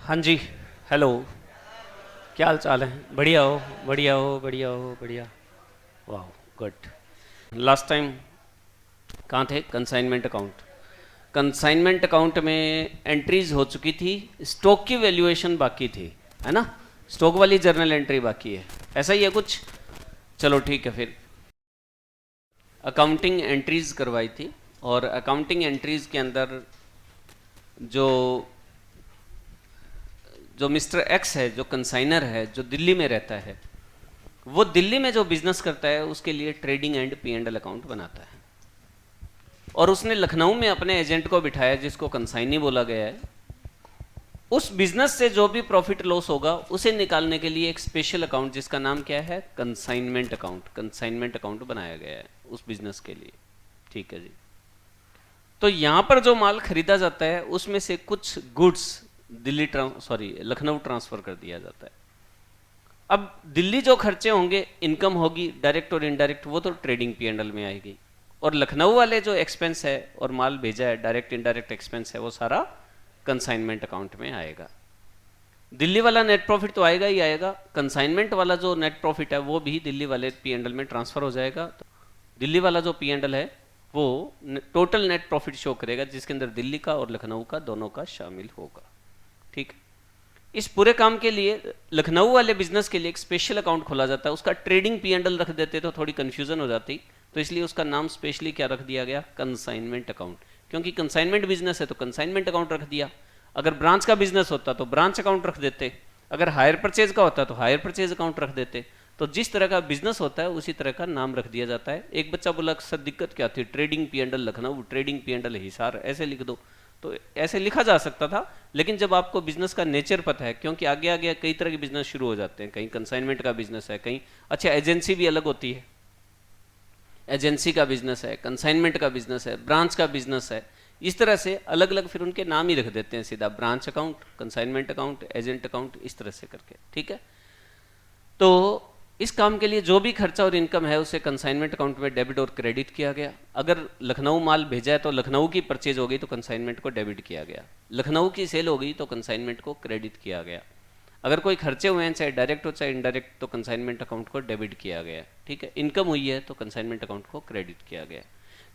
हाँ जी। हेलो। क्या हाल चाल है? बढ़िया हो? बढ़िया हो, बढ़िया हो, बढ़िया। वाह, गुड। लास्ट टाइम कहाँ थे? Consignment account. कंसाइनमेंट अकाउंट में एंट्रीज हो चुकी थी, स्टॉक की वैल्यूएशन बाकी थी, है ना? स्टॉक वाली जर्नल एंट्री बाकी है, ऐसा ही है कुछ। चलो ठीक है फिर। अकाउंटिंग एंट्रीज करवाई थी, और अकाउंटिंग एंट्रीज के अंदर जो जो मिस्टर एक्स है, जो कंसाइनर है, जो दिल्ली में रहता है, वो दिल्ली में जो बिजनेस करता है उसके लिए trading and P and L account बनाता है। और उसने लखनऊ में अपने एजेंट को बिठाया जिसको कंसाइनी बोला गया है। उस बिजनेस से जो भी प्रॉफिट लॉस होगा उसे निकालने के लिए एक स्पेशल अकाउंट जिसका नाम क्या है? Consignment account. कंसाइनमेंट अकाउंट बनाया गया है उस बिजनेस के लिए। ठीक है जी। तो यहां पर जो माल खरीदा जाता है उसमें से कुछ गुड्स लखनऊ ट्रांसफर कर दिया जाता है। अब दिल्ली जो खर्चे होंगे, इनकम होगी डायरेक्ट और इनडायरेक्ट, वो तो ट्रेडिंग पी एंड एल में आएगी। और लखनऊ वाले जो एक्सपेंस है और माल भेजा है, डायरेक्ट इनडायरेक्ट एक्सपेंस है, वो सारा कंसाइनमेंट अकाउंट में आएगा। दिल्ली वाला नेट प्रॉफिट तो आएगा ही आएगा, कंसाइनमेंट वाला जो नेट प्रॉफिट है वो भी दिल्ली वाले पी एंड एल में ट्रांसफर हो जाएगा। तो दिल्ली वाला जो पी एंड एल है वो टोटल नेट प्रॉफिट शो करेगा, जिसके अंदर दिल्ली का और लखनऊ का दोनों का शामिल होगा। ठीक। इस पूरे काम के लिए लखनऊ वाले बिजनेस के लिए एक स्पेशल अकाउंट खोला जाता है। उसका ट्रेडिंग पी एंड एल रख देते तो थोड़ी कंफ्यूजन हो जाती, तो इसलिए उसका नाम स्पेशली क्या रख दिया गया? Consignment account. क्योंकि कंसाइनमेंट बिजनेस है तो कंसाइनमेंट अकाउंट रख दिया। अगर ब्रांच का बिजनेस होता तो ब्रांच अकाउंट रख देते, अगर हायर परचेज का होता तो हायर परचेज अकाउंट रख देते। तो जिस तरह का बिजनेस होता है उसी तरह का नाम रख दिया जाता है। एक बच्चा बोला सर दिक्कत क्या थी? Trading P and L Lucknow, trading P and L Hisar, ऐसे लिख दो। तो ऐसे लिखा जा सकता था, लेकिन जब आपको बिजनेस का नेचर पता है, क्योंकि आगे आगे कई तरह के बिजनेस शुरू हो जाते हैं, कहीं कंसाइनमेंट का बिजनेस है, कहीं अच्छा एजेंसी भी अलग होती है, एजेंसी का बिजनेस है, कंसाइनमेंट का बिजनेस है, ब्रांच का बिजनेस है। इस तरह से अलग अलग फिर उनके नाम ही रख देते हैं सीधा, branch account, consignment account, agent account, इस तरह से करके। ठीक है। तो इस काम के लिए जो भी खर्चा और इनकम है उसे कंसाइनमेंट अकाउंट में डेबिट और क्रेडिट किया गया। अगर लखनऊ माल भेजा है तो लखनऊ की परचेज हो गई तो कंसाइनमेंट को डेबिट किया गया, लखनऊ की सेल हो गई तो कंसाइनमेंट को क्रेडिट किया गया। अगर कोई खर्चे हुए हैं चाहे डायरेक्ट हो चाहे इनडायरेक्ट तो कंसाइनमेंट अकाउंट को डेबिट किया गया। ठीक है। इनकम हुई है तो कंसाइनमेंट अकाउंट को क्रेडिट किया गया।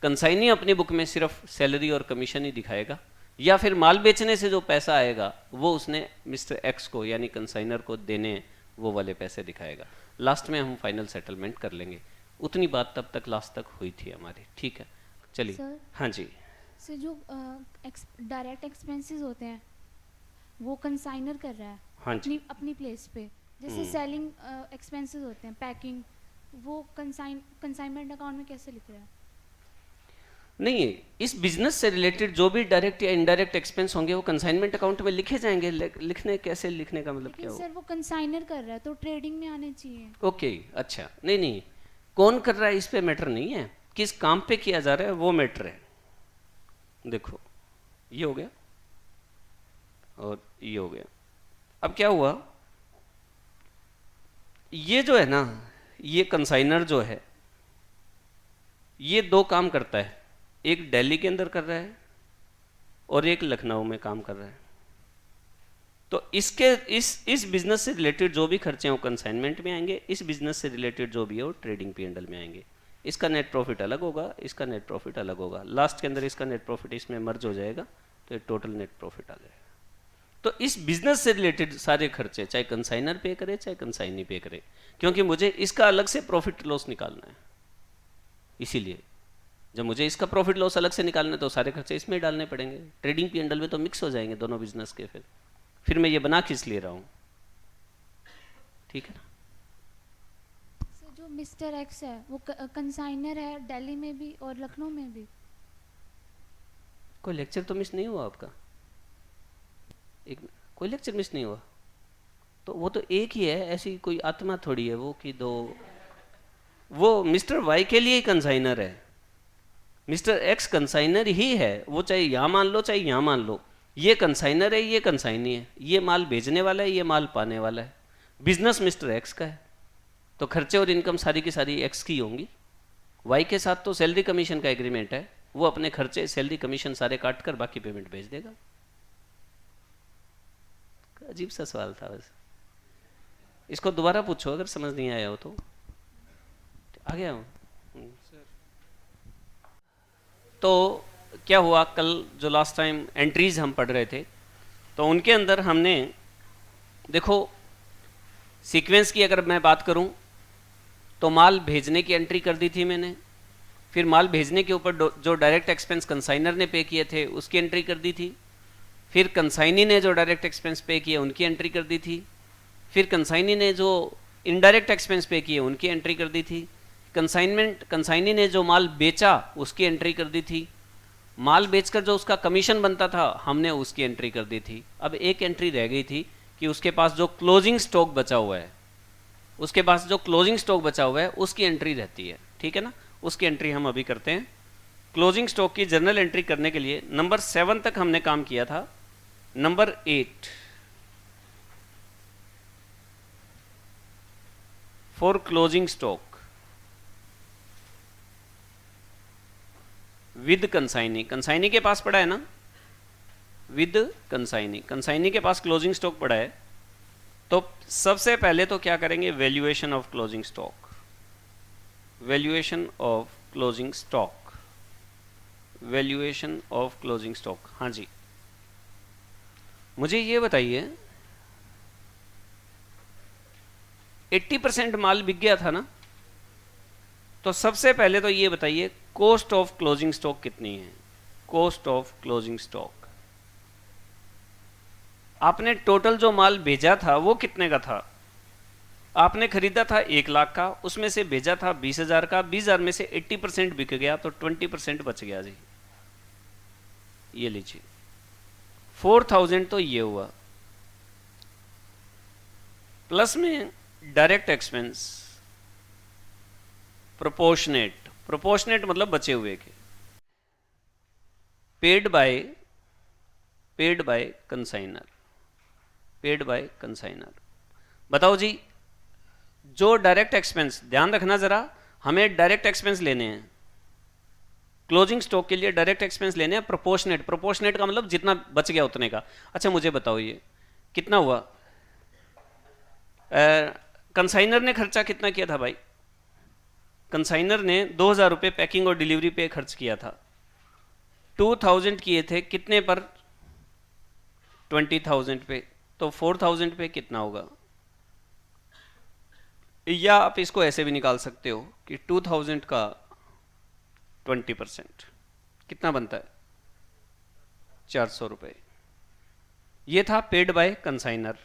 कंसाइनी अपनी बुक में सिर्फ सैलरी और कमीशन ही दिखाएगा, या फिर माल बेचने से जो पैसा आएगा वो उसने मिस्टर एक्स को यानी कंसाइनर को देने, वो वाले पैसे दिखाएगा। लास्ट में हम फाइनल सेटलमेंट कर लेंगे। उतनी बात तब तक लास्ट तक हुई थी हमारी। ठीक है, चलिए। सर हाँ जी। सर जो डायरेक्ट एक्सपेंसेस होते हैं वो कंसाइनर कर रहा है हाँ जी। अपनी अपनी प्लेस पे। जैसे सेलिंग एक्सपेंसेस होते हैं, पैकिंग, वो कंसाइनमेंट अकाउंट में कैसे लिख रहा है? नहीं, इस बिजनेस से रिलेटेड जो भी डायरेक्ट या इनडायरेक्ट एक्सपेंस होंगे वो कंसाइनमेंट अकाउंट में लिखे जाएंगे। लिखने कैसे? लिखने का मतलब लेकिन क्या हो? सर वो कंसाइनर कर रहा है तो ट्रेडिंग में आने चाहिए। ओके, अच्छा। नहीं नहीं, कौन कर रहा है इस पे मैटर नहीं है, किस काम पे किया जा रहा है वो मैटर है। देखो, ये हो गया और ये हो गया। अब क्या हुआ, ये जो है ना, ये कंसाइनर जो है ये दो काम करता है, एक दिल्ली के अंदर कर रहा है और एक लखनऊ में काम कर रहा है। तो इसके इस बिजनेस से रिलेटेड जो भी खर्चे हैं वो कंसाइनमेंट में आएंगे, इस बिजनेस से रिलेटेड जो भी है वो ट्रेडिंग पी एंड एल में आएंगे। इसका नेट प्रॉफिट अलग होगा, इसका नेट प्रॉफिट अलग होगा, लास्ट के अंदर इसका नेट प्रॉफिट इसमें मर्ज हो जाएगा तो ये टोटल नेट प्रॉफिट आ जाएगा। तो इस बिजनेस से रिलेटेड सारे खर्चे चाहे कंसाइनर पे करे चाहे कंसाइनी पे करे, क्योंकि मुझे इसका अलग से प्रॉफिट लॉस निकालना है, इसीलिए जब मुझे इसका प्रॉफिट लॉस अलग से निकालना है तो सारे खर्चे इसमें डालने पड़ेंगे। ट्रेडिंग पी एंड एल में तो मिक्स हो जाएंगे दोनों बिजनेस के। फिर मैं ये बना किस ले रहा हूँ? ठीक है ना? सर जो मिस्टर एक्स है वो कंसाइनर है दिल्ली में भी और लखनऊ में भी। कोई लेक्चर तो मिस नहीं हुआ आपका? एक कोई लेक्चर मिस नहीं हुआ? तो वो तो एक ही है, ऐसी कोई आत्मा थोड़ी है वो कि दो। वो मिस्टर वाई के लिए ही कंसाइनर है, मिस्टर एक्स कंसाइनर ही है। वो चाहे यहाँ मान लो चाहे यहाँ मान लो, ये कंसाइनर है ये कंसाइनी है, ये माल भेजने वाला है ये माल पाने वाला है। बिजनेस मिस्टर एक्स का है तो खर्चे और इनकम सारी की सारी एक्स की होंगी। वाई के साथ तो सैलरी कमीशन का एग्रीमेंट है, वो अपने खर्चे सैलरी कमीशन सारे काट कर बाकी पेमेंट भेज देगा। अजीब सा सवाल था बस। इसको दोबारा पूछो अगर समझ नहीं आया हो तो। आ गया हूँ। तो क्या हुआ, कल जो लास्ट टाइम एंट्रीज हम पढ़ रहे थे तो उनके अंदर हमने देखो सीक्वेंस की अगर मैं बात करूं तो माल भेजने की एंट्री कर दी थी मैंने, फिर माल भेजने के ऊपर जो डायरेक्ट एक्सपेंस कंसाइनर ने पे किए थे उसकी एंट्री कर दी थी, फिर कंसाइनी ने जो डायरेक्ट एक्सपेंस पे किए उनकी एंट्री कर दी थी, फिर कंसाइनी ने जो इनडायरेक्ट एक्सपेंस पे किए उनकी एंट्री कर दी थी, कंसाइनी ने जो माल बेचा उसकी एंट्री कर दी थी, माल बेचकर जो उसका कमीशन बनता था हमने उसकी एंट्री कर दी थी। अब एक एंट्री रह गई थी कि उसके पास जो क्लोजिंग स्टॉक बचा हुआ है, उसके पास जो क्लोजिंग स्टॉक बचा हुआ है उसकी एंट्री रहती है, ठीक है ना। उसकी एंट्री हम अभी करते हैं। क्लोजिंग स्टॉक की जर्नल एंट्री करने के लिए नंबर 7 तक हमने काम किया था। Number 8 for closing stock with consignee, consignee के पास पड़ा है ना, विद कंसाइनी, कंसाइनी के पास क्लोजिंग स्टॉक पड़ा है। तो सबसे पहले तो क्या करेंगे, valuation of closing stock, valuation of closing stock, valuation of closing stock. हाँ जी, मुझे ये बताइए 80% माल बिक गया था ना, तो सबसे पहले तो ये बताइए कॉस्ट ऑफ क्लोजिंग स्टॉक कितनी है। कॉस्ट ऑफ क्लोजिंग स्टॉक, आपने टोटल जो माल भेजा था वो कितने का था, आपने खरीदा था 1 लाख का, उसमें से भेजा था 20,000 का, 20,000 में से 80% बिक गया तो 20% बच गया जी, ये लीजिए 4,000 तो ये हुआ, प्लस में डायरेक्ट एक्सपेंस प्रोपोर्शनेट, प्रोपोर्शनेट मतलब बचे हुए के, paid by consignor, paid by consignor. बताओ जी, जो डायरेक्ट एक्सपेंस, ध्यान रखना जरा, हमें डायरेक्ट एक्सपेंस लेने हैं क्लोजिंग स्टॉक के लिए, डायरेक्ट एक्सपेंस लेने हैं प्रोपोर्शनेट, प्रोपोर्शनेट का मतलब जितना बच गया उतने का। अच्छा मुझे बताओ ये कितना हुआ, कंसाइनर ने खर्चा कितना किया था भाई, कंसाइनर ने 2,000 रुपये पैकिंग और डिलीवरी पे खर्च किया था, 2,000 किए थे कितने पर, 20,000 पे, तो 4,000 पे कितना होगा, या आप इसको ऐसे भी निकाल सकते हो कि 2,000 का 20% कितना बनता है, 400 रुपये। ये था पेड बाय कंसाइनर,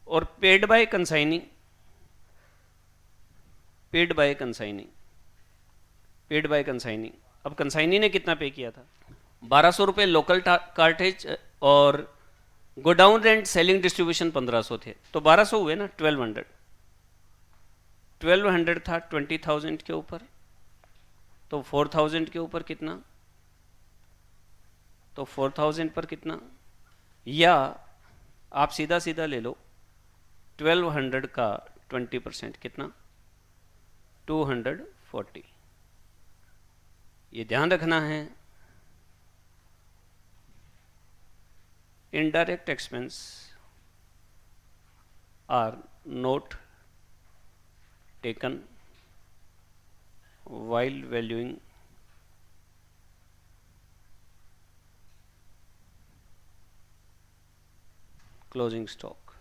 और paid by consignee, paid by consignee, paid by consignee, अब कंसाइनी ने कितना पे किया था, 1,200 रुपये लोकल कार्टेज और गोडाउन रेंट सेलिंग डिस्ट्रीब्यूशन 1,500 थे, तो 1,200 हुए ना, 1,200, 1,200 था 20,000 के ऊपर, तो 4,000 के ऊपर कितना, तो 4,000 पर कितना, या आप सीधा सीधा ले लो 1,200 का 20% कितना, 240। ये ध्यान रखना है, indirect expense are not taken while valuing closing stock।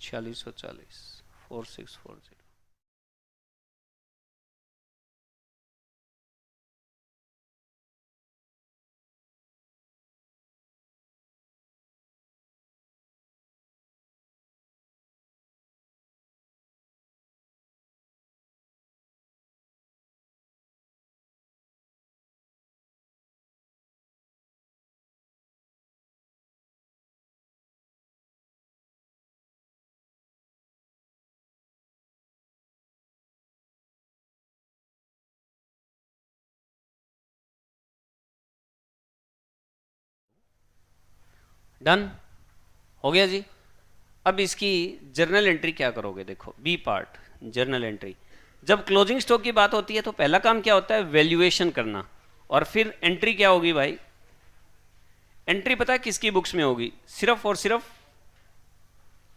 छियालीस सौ 4640। डन हो गया जी। अब इसकी जर्नल एंट्री क्या करोगे, देखो बी पार्ट जर्नल एंट्री। जब क्लोजिंग स्टॉक की बात होती है तो पहला काम क्या होता है, वैल्यूएशन करना, और फिर एंट्री क्या होगी भाई, एंट्री पता है किसकी बुक्स में होगी, सिर्फ और सिर्फ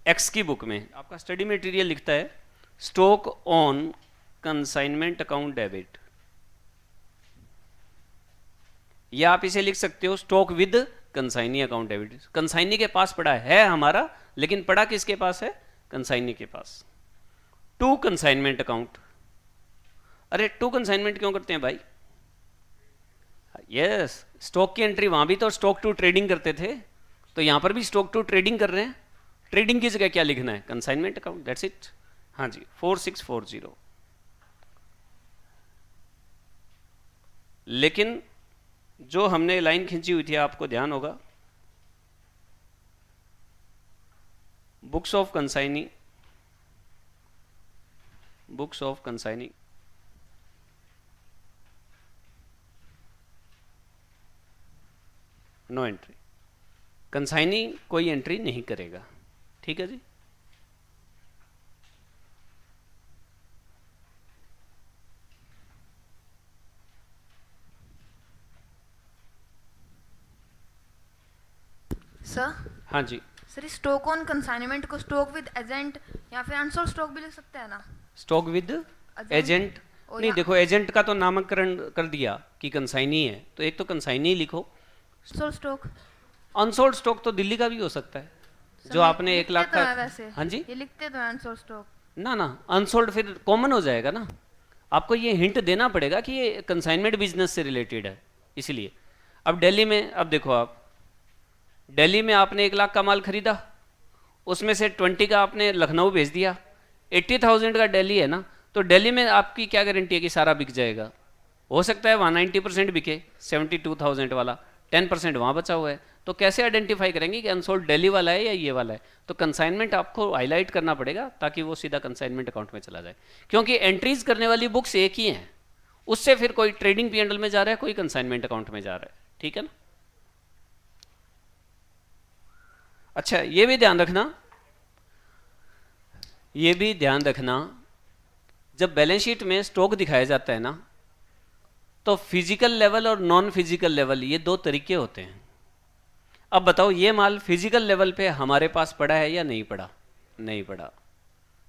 एक्स की बुक में। आपका स्टडी मटेरियल लिखता है stock on consignment account debit, या आप इसे लिख सकते हो stock with consignee account debit. Consignee के पास पड़ा है हमारा, लेकिन पड़ा किसके पास है, कंसाइनी के पास। टू कंसाइनमेंट अकाउंट, अरे टू कंसाइनमेंट क्यों करते हैं भाई, यस स्टॉक की एंट्री वहां भी तो स्टॉक टू ट्रेडिंग करते थे, तो यहां पर भी स्टॉक टू ट्रेडिंग कर रहे हैं, ट्रेडिंग की जगह क्या लिखना है, कंसाइनमेंट अकाउंट, दैट्स इट। हाँ जी 4640। लेकिन जो हमने लाइन खींची हुई थी आपको ध्यान होगा, books of consignee, books of consignee, no entry, consignee कोई एंट्री नहीं करेगा, ठीक है जी। सर हाँ जी, सर स्टॉक ऑन कंसाइनमेंट को स्टॉक विद एजेंट या फिर अनसोल्ड स्टॉक भी लिख सकते हैं ना। स्टॉक विद एजेंट और नहीं, देखो एजेंट का तो नामकरण कर दिया कि कंसाइनी है, तो एक तो कंसाइनी लिखो। सोल्ड स्टॉक, अनसोल्ड स्टॉक तो दिल्ली का भी हो सकता है, जो आपने 1 लाख का, वैसे हाँ जी, ये लिखते तो अनसोल्ड स्टॉक। ना ना अनसोल्ड फिर कॉमन हो जाएगा ना, आपको ये हिंट देना पड़ेगा कि ये कंसाइनमेंट बिजनेस से रिलेटेड है, इसलिए। अब दिल्ली में, अब देखो आप दिल्ली में आपने 1 लाख का माल खरीदा, उसमें से 20 का आपने लखनऊ भेज दिया, 80,000 का दिल्ली है ना, तो दिल्ली में आपकी क्या गारंटी है कि सारा बिक जाएगा, हो सकता है वहाँ 90% बिके, 72,000 वाला 10% वहाँ बचा हुआ है, तो कैसे आइडेंटिफाई करेंगे कि अनसोल्ड दिल्ली वाला है या ये वाला है, तो कंसाइनमेंट आपको हाईलाइट करना पड़ेगा ताकि वो सीधा कंसाइनमेंट अकाउंट में चला जाए, क्योंकि एंट्रीज करने वाली बुक्स एक ही हैं, उससे फिर कोई ट्रेडिंग पीएनएल में जा रहा है, कोई कंसाइनमेंट अकाउंट में जा रहा है, ठीक है ना। अच्छा ये भी ध्यान रखना, ये भी ध्यान रखना, जब बैलेंस शीट में स्टॉक दिखाया जाता है ना, तो फिजिकल लेवल और नॉन फिजिकल लेवल ये दो तरीके होते हैं। अब बताओ ये माल फिजिकल लेवल पे हमारे पास पड़ा है या नहीं पड़ा, नहीं पड़ा,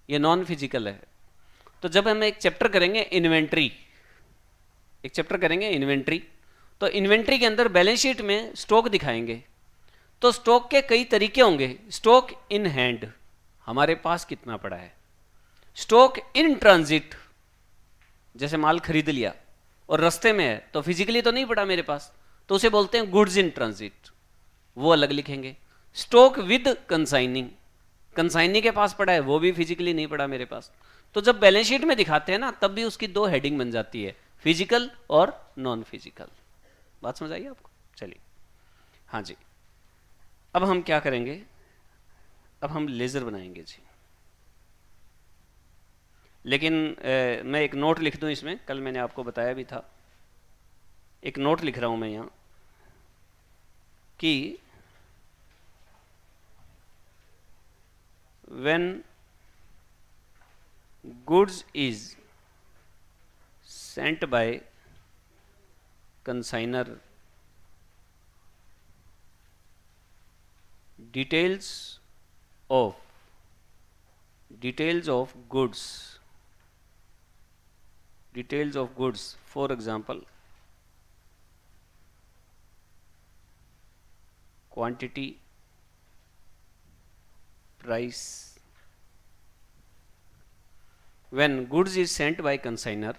ये नॉन फिजिकल है। तो जब हम एक चैप्टर करेंगे इन्वेंट्री, एक चैप्टर करेंगे इन्वेंट्री, तो इन्वेंट्री के अंदर बैलेंस शीट में स्टॉक दिखाएंगे, तो स्टॉक के कई तरीके होंगे। स्टॉक इन हैंड, हमारे पास कितना पड़ा है, स्टॉक इन ट्रांजिट, जैसे माल खरीद लिया और रास्ते में है तो फिजिकली तो नहीं पड़ा मेरे पास, तो उसे बोलते हैं गुड्स इन ट्रांजिट, वो अलग लिखेंगे। स्टॉक विद कंसाइनिंग, कंसाइनी के पास पड़ा है, वो भी फिजिकली नहीं पड़ा मेरे पास, तो जब बैलेंस शीट में दिखाते हैं ना तब भी उसकी दो हेडिंग बन जाती है, फिजिकल और नॉन फिजिकल। बात समझ आई आपको, चलिए। हाँ जी, अब हम क्या करेंगे, अब हम लेजर बनाएंगे जी, लेकिन मैं एक नोट लिख दूं इसमें, कल मैंने आपको बताया भी था, एक नोट लिख रहा हूं मैं यहां कि when goods is sent by consignor, details of goods, details of goods, for example quantity, price, when goods is sent by consignor,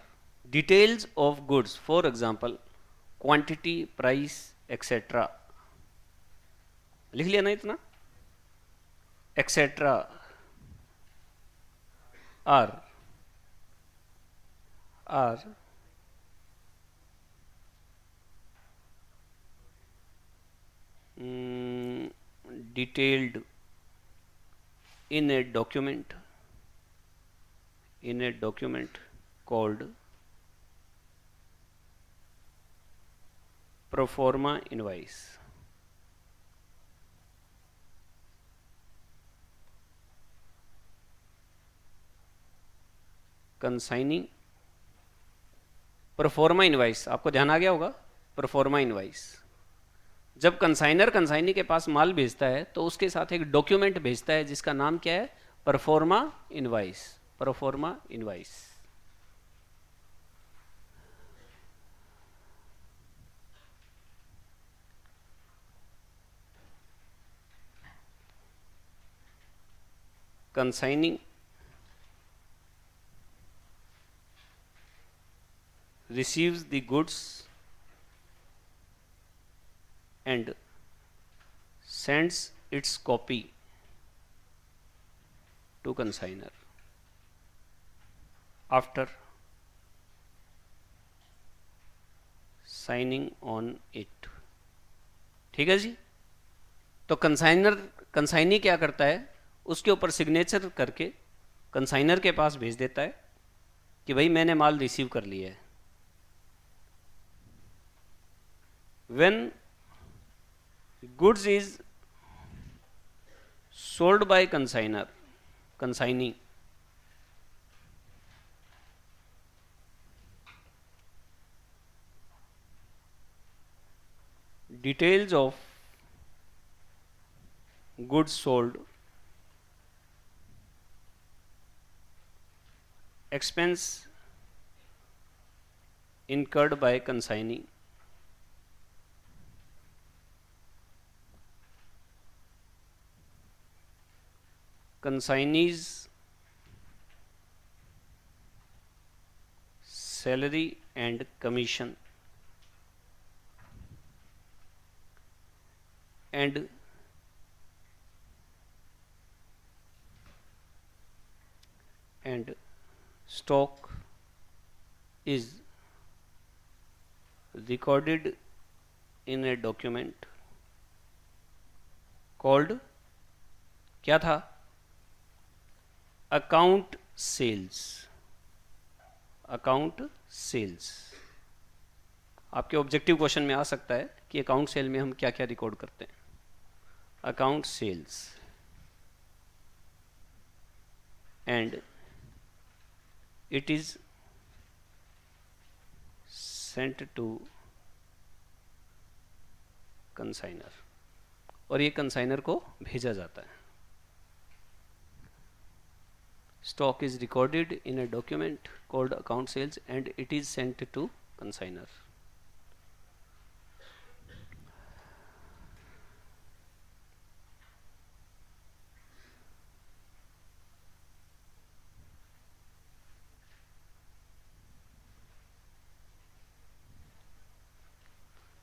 details of goods, for example quantity, price, etc, लिख लिया ना इतना, etc are detailed in a document called pro forma invoice, consigning proforma invoice, आपको ध्यान आ गया होगा proforma invoice. जब कंसाइनर कंसाइनी के पास माल भेजता है तो उसके साथ एक डॉक्यूमेंट भेजता है जिसका नाम क्या है, proforma invoice. Proforma invoice. consigning receives the goods and sends its copy to consigner after signing on it। ठीक है जी। तो कंसाइनी क्या करता है, उसके ऊपर सिग्नेचर करके कंसाइनर के पास भेज देता है कि भाई मैंने माल रिसीव कर लिया है। When goods is sold by consignee, details of goods sold, expense incurred by consignee, consignee's salary and commission, and stock is recorded in a document called, क्या था, अकाउंट सेल्स। अकाउंट सेल्स आपके objective question में आ सकता है कि account cell में हम क्या क्या रिकॉर्ड करते हैं। Account sales and it is sent to consignor, और ये कंसाइनर को भेजा जाता है। Stock is recorded in a document called account sales and it is sent to consignor।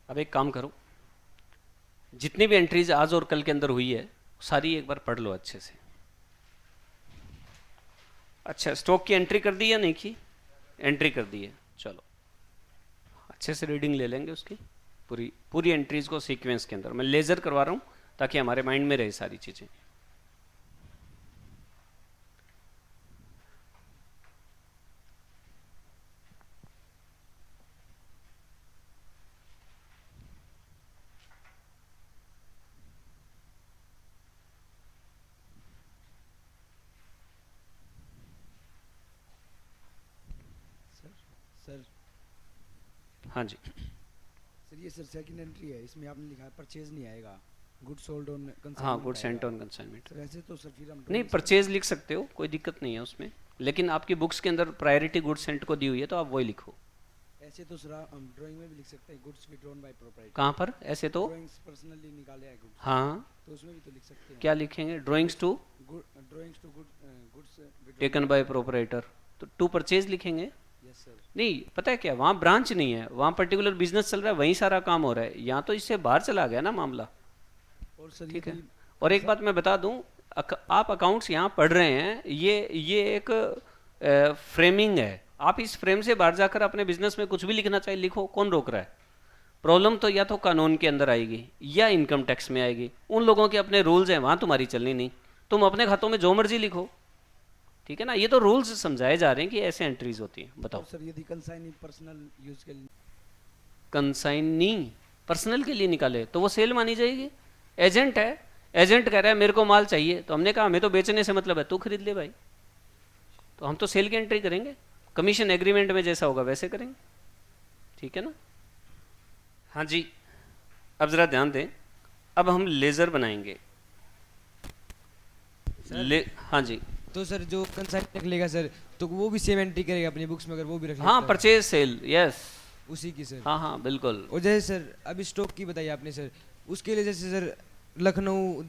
अब एक काम करो, जितनी भी एंट्रीज आज और कल के अंदर हुई है सारी एक बार पढ़ लो अच्छे से। अच्छा, स्टॉक की एंट्री कर दी या नहीं की? एंट्री कर दी है। चलो अच्छे से रीडिंग ले लेंगे उसकी पूरी एंट्रीज को सीक्वेंस के अंदर। मैं लेजर करवा रहा हूँ ताकि हमारे माइंड में रहे सारी चीजें। सर हाँ जी सर, ये सर सेकंड एंट्री है, इसमें आपने लिखा है परचेज नहीं आएगा, गुड सोल्ड ऑन कंसाइनमेंट। हाँ, good sent on consignment. Sir ऐसे तो सर फिर हम नहीं, परचेज लिख सकते हो, कोई दिक्कत नहीं है उसमें, लेकिन आपकी बुक्स के अंदर प्रायोरिटी गुड सेंट को दी हुई है तो आप वही लिखो। ऐसे तो सर हम ड्राइंग में भी लिख सकते हैं, गुड्स विड्रॉन बाय प्रोप्राइटर। कहाँ पर? ऐसे तो ड्राइंग्स पर्सनली निकाले हैं गुड्स, हाँ, तो उसमें भी तो लिख सकते हैं। क्या लिखेंगे? Drawings to goods taken by proprietor, तो टू परचेज लिखेंगे। Yes sir. नहीं, पता है क्या, वहाँ ब्रांच नहीं है, वहाँ पर्टिकुलर बिजनेस चल रहा है, वहीं सारा काम हो रहा है। यहाँ तो इससे बाहर चला गया ना मामला। और सर ठीक है, और एक बात मैं बता दूं, आप अकाउंट्स यहाँ पढ़ रहे हैं, ये एक फ्रेमिंग है। आप इस फ्रेम से बाहर जाकर अपने बिजनेस में कुछ भी लिखना चाहिए लिखो, कौन रोक रहा है? प्रॉब्लम तो या तो कानून के अंदर आएगी या इनकम टैक्स में आएगी। उन लोगों के अपने रूल्स हैं, वहाँ तुम्हारी चलनी नहीं। तुम अपने खातों में जो मर्जी लिखो, ठीक है ना। ये तो रूल्स समझाए जा रहे हैं कि ऐसे एंट्रीज होती हैं। बताओ सर, यदि कंसाइनी पर्सनल यूज के लिए, कंसाइनी पर्सनल के लिए निकाले तो वो सेल मानी जाएगी। एजेंट है, एजेंट कह रहा है मेरे को माल चाहिए, तो हमने कहा हमें तो बेचने से मतलब है, तू खरीद ले भाई, तो हम तो सेल की एंट्री करेंगे। कमीशन एग्रीमेंट में जैसा होगा वैसे करेंगे, ठीक है ना। हाँ जी, अब ज़रा ध्यान दें, अब हम लेज़र बनाएंगे। हाँ जी, तो सर जो कंसाइन रख लेगा सर, तो वो भी सेम एंट्री करेगा अपनी बुक्स में, अगर वो भी रख हाँ, लेता है परचेज सेल, यस, उसी की सर। हाँ हाँ बिल्कुल। और जैसे सर अभी स्टॉक की बताई आपने सर, उसके लिए जैसे सर लखनऊ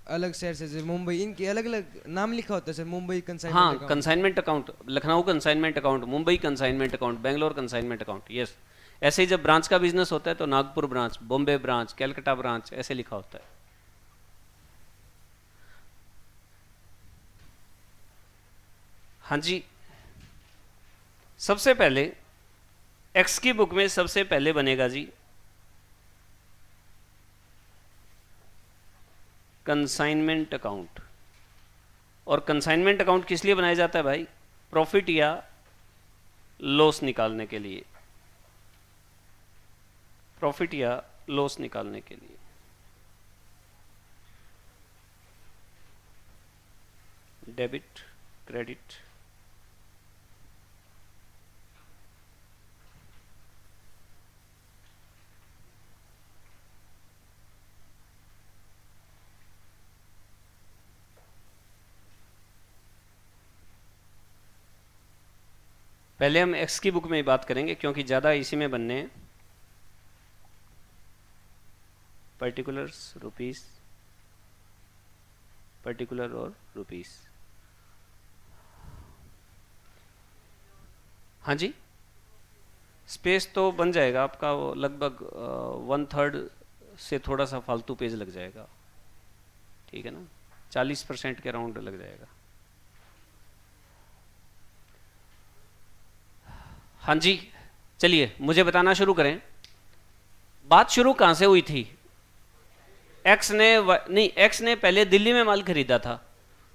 अलग शहर से, जैसे मुंबई, इनके अलग अलग नाम लिखा होता है सर, मुंबई कंसाइनमेंट हाँ, account. Consignment account, Lucknow consignment account, Mumbai consignment account, Bangalore consignment account, yes. ऐसे ही जब ब्रांच का बिजनेस होता है तो Nagpur branch, Bombay branch, Calcutta branch, ऐसे लिखा होता है। हाँ जी, सबसे पहले एक्स की बुक में सबसे पहले बनेगा जी कंसाइनमेंट अकाउंट। और कंसाइनमेंट अकाउंट किस लिए बनाया जाता है भाई? प्रॉफिट या लॉस निकालने के लिए, प्रॉफिट या लॉस निकालने के लिए। डेबिट, क्रेडिट, पहले हम एक्स की बुक में ही बात करेंगे क्योंकि ज़्यादा इसी में बनने हैं। पर्टिकुलर्स, रुपीस, पर्टिकुलर और रुपीस। हाँ जी, स्पेस तो बन जाएगा आपका, वो लगभग 1/3 से थोड़ा सा फालतू पेज लग जाएगा, ठीक है ना, 40% के राउंड लग जाएगा। हाँ जी, चलिए मुझे बताना शुरू करें। बात शुरू कहाँ से हुई थी? एक्स ने पहले दिल्ली में माल खरीदा था,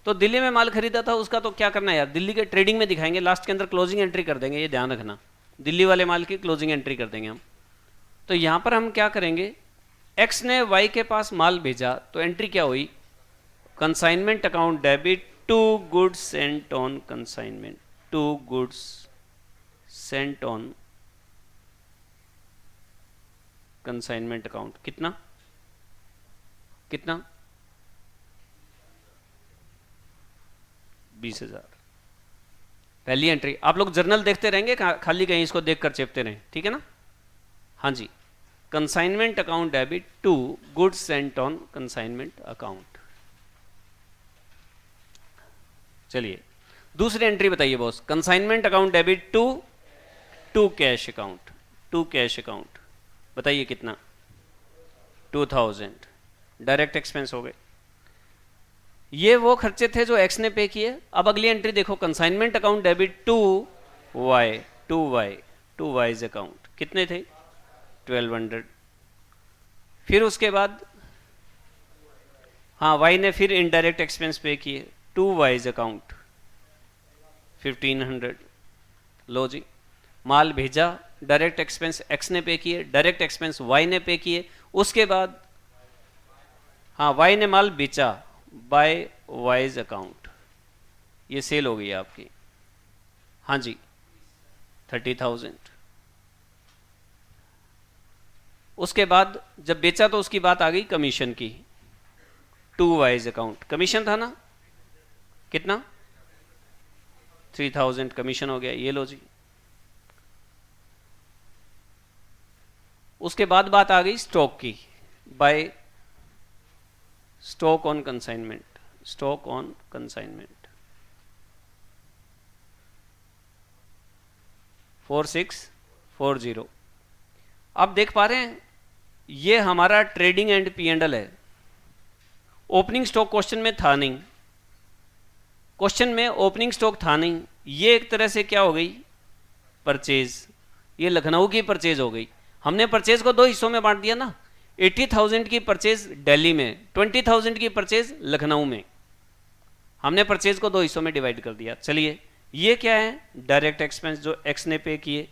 तो दिल्ली में माल खरीदा था, उसका तो क्या करना है यार, दिल्ली के ट्रेडिंग में दिखाएंगे, लास्ट के अंदर क्लोजिंग एंट्री कर देंगे, ये ध्यान रखना, दिल्ली वाले माल की क्लोजिंग एंट्री कर देंगे हम। तो यहां पर हम क्या करेंगे, एक्स ने वाई के पास माल भेजा, तो एंट्री क्या हुई, consignment account debit to goods sent on consignment, to goods sent on consignment account. कितना कितना 20,000 पहली एंट्री। आप लोग जर्नल देखते रहेंगे, खाली कहीं इसको देखकर चेपते रहें, ठीक है ना। हाँ जी, consignment account debit to goods sent on consignment account. चलिए दूसरी एंट्री बताइए boss, consignment account debit to cash account, to cash account, बताइए कितना, 2000 डायरेक्ट एक्सपेंस हो गए। ये वो खर्चे थे जो एक्स ने पे किए। अब अगली एंट्री देखो, consignment account debit to Y's account, कितने थे, 1200। फिर उसके बाद हाँ, वाई ने फिर इनडायरेक्ट एक्सपेंस पे किए, टू वाइज अकाउंट 1500। लो जी, माल भेजा, डायरेक्ट एक्सपेंस एक्स ने पे किए, डायरेक्ट एक्सपेंस वाई ने पे किए। उसके बाद हाँ, वाई ने माल बेचा बाय वाइज अकाउंट, ये सेल हो गई आपकी। हाँ जी, 30,000। उसके बाद जब बेचा तो उसकी बात आ गई कमीशन की, टू वाइज अकाउंट, कमीशन था ना, कितना, 3000 कमीशन हो गया, ये लो जी। उसके बाद बात आ गई स्टॉक की, by stock on consignment, stock on consignment 4640। आप देख पा रहे हैं, ये हमारा ट्रेडिंग एंड P&L है। ओपनिंग स्टॉक क्वेश्चन में था नहीं, क्वेश्चन में ओपनिंग स्टॉक था नहीं। ये एक तरह से क्या हो गई, परचेज, ये लखनऊ की परचेज हो गई। हमने परचेज को दो हिस्सों में बांट दिया ना, 80,000 की परचेज दिल्ली में, 20,000 की परचेज लखनऊ में। हमने परचेज को दो हिस्सों में डिवाइड कर दिया। चलिए, ये क्या है, डायरेक्ट एक्सपेंस जो एक्स ने पे किए।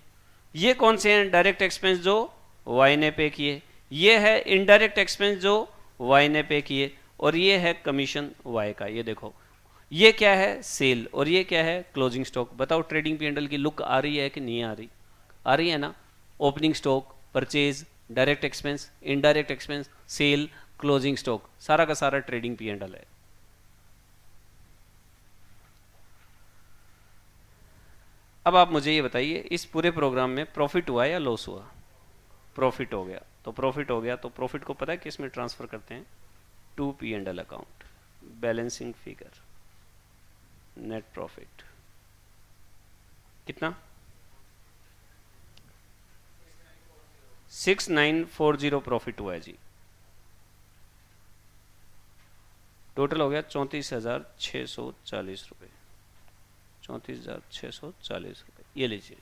ये कौन से हैं, डायरेक्ट एक्सपेंस जो वाई ने पे किए। ये है इनडायरेक्ट एक्सपेंस जो वाई ने पे किए, और ये है कमीशन वाई का। ये देखो, ये क्या है? सेल। और ये क्या है? Closing stock. बताओ ट्रेडिंग पी एंड एल की लुक आ रही है कि नहीं आ रही? आ रही है ना? Opening stock, purchase, direct expense, indirect expense, sale, closing stock, सारा का सारा ट्रेडिंग पी एंड एल है। अब आप मुझे ये बताइए, इस पूरे प्रोग्राम में प्रॉफिट हुआ या लॉस हुआ? प्रॉफिट हो गया। तो प्रॉफिट हो गया तो प्रॉफिट को पता है किस में ट्रांसफर करते हैं? To P and L account, balancing figure, net profit. कितना? 6940 प्रॉफिट हुआ है जी। टोटल हो गया 34,640 रुपये। 34,640 रुपये, ये लीजिए।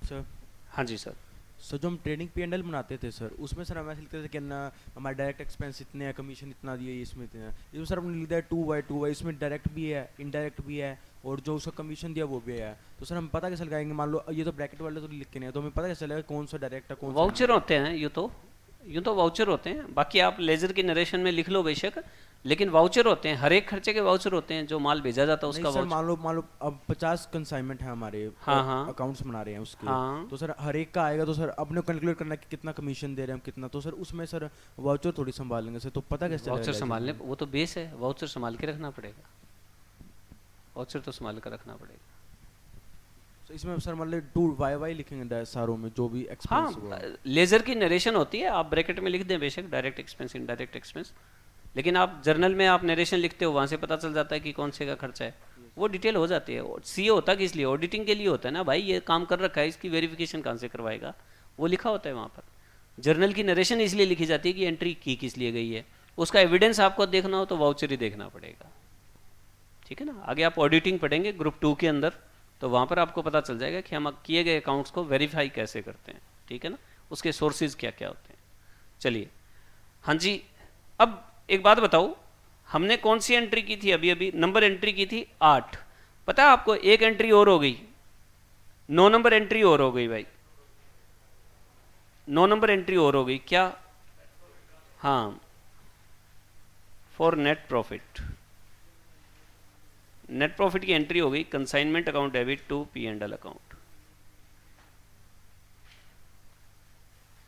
सर हाँ जी सर। सर जो हम ट्रेडिंग पी एंड एल बनाते थे सर, उसमें सर हम ऐसे लिखते थे कि ना हमारा डायरेक्ट एक्सपेंस इतने हैं, कमीशन इतना दिए, इसमें इतने हैं। इसमें सर हमने लिखा है 2/2, इसमें डायरेक्ट भी है, इनडायरेक्ट भी है, और जो उसका कमीशन दिया वो भी है। तो सर हम पता कैसे लगाएंगे? मान लो ये तो ब्रैकेट वाले तो लिख के नहीं है, तो हमें पता कैसे लगेगा कौन सा डायरेक्ट है कौन सा वाउचर होते हैं यूँ तो वाउचर होते हैं। बाकी आप लेजर की नरेशन में लिख लो बेशक, लेकिन वाउचर होते हैं। हर एक खर्चे के वाउचर होते हैं। जो माल भेजा जाता है नहीं उसका सर, वाउचर। मान लो अब 50 कंसाइनमेंट है हमारे, हाँ, हाँ। अकाउंट्स बना रहे हैं उसके, हाँ। तो सर हर एक का आएगा, तो सर अपने कैलकुलेट करना है कि कितना कमीशन दे रहे हैं हम, कितना, तो सर उसमें सर वाउचर थोड़ी संभाल लेंगे सर, तो पता कैसे वाउचर लगेगा संभालने, इसमें? वो तो बेस है, वाउचर संभाल के रखना पड़ेगा। वाउचर तो संभाल कर रखना पड़ेगा। तो इसमें सर मतलब 2YY लिखेंगे सारों में जो भी एक्सपेंस हुआ। हाँ, लेजर की नरेशन होती है, आप ब्रैकेट में लिख दें बेशक, डायरेक्ट एक्सपेंस, इनडायरेक्ट एक्सपेंस। लेकिन आप जर्नल में आप नरेशन लिखते हो, वहाँ से पता चल जाता है कि कौन से का खर्चा है, वो डिटेल हो जाती है। सीए होता किस लिए? ऑडिटिंग के लिए होता है ना भाई, ये काम कर रखा है, इसकी वेरिफिकेशन कहाँ से करवाएगा? वो लिखा होता है वहाँ पर। जर्नल की नरेशन इसलिए लिखी जाती है कि एंट्री की किस लिए गई है। उसका एविडेंस आपको देखना हो तो वाउचर ही देखना पड़ेगा, ठीक है ना। आगे आप ऑडिटिंग पढ़ेंगे ग्रुप 2 के अंदर, तो वहाँ पर आपको पता चल जाएगा कि हम किए गए अकाउंट्स को वेरीफाई कैसे करते हैं, ठीक है ना, उसके सोर्सेज क्या क्या होते हैं। चलिए, हाँ जी। अब एक बात बताओ, हमने कौन सी एंट्री की थी? अभी अभी नंबर एंट्री की थी 8। पता है आपको, एक एंट्री और हो गई, 9 नंबर एंट्री और हो गई भाई, 9 नंबर एंट्री और हो गई। क्या? हाँ, for net profit. Net profit की एंट्री हो गई, consignment account debit to P and L account,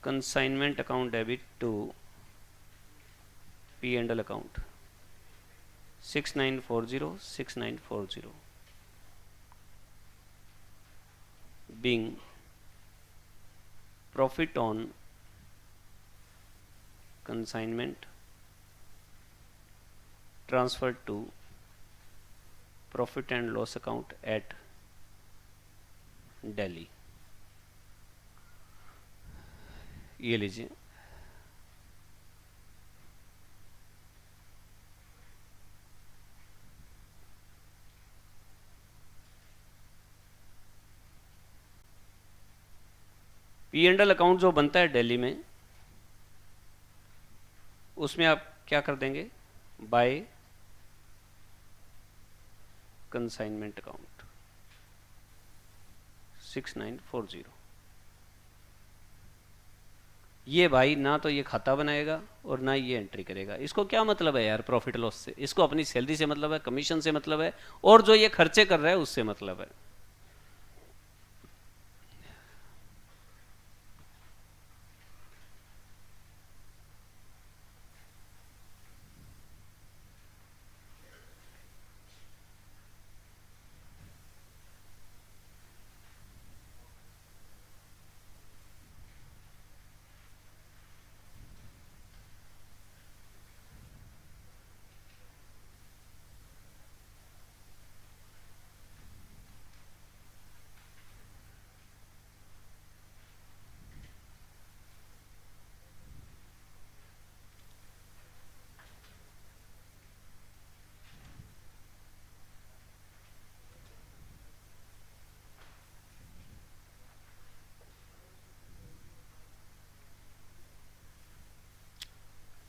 consignment account debit to P and L account 6940 6940 being profit on consignment transferred to profit and loss account at Delhi। ये लीजिए, P and L account जो बनता है दिल्ली में, उसमें आप क्या कर देंगे? By consignment account 6940। ये भाई ना तो ये खाता बनाएगा और ना ये एंट्री करेगा। इसको क्या मतलब है यार प्रॉफिट लॉस से? इसको अपनी सैलरी से मतलब है, कमीशन से मतलब है, और जो ये खर्चे कर रहा है उससे मतलब है।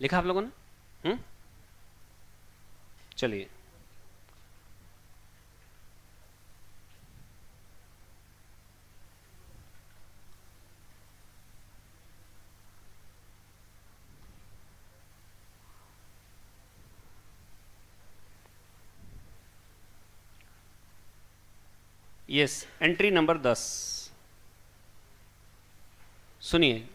लिखा आप लोगों ने? चलिए, यस, एंट्री नंबर 10 सुनिए।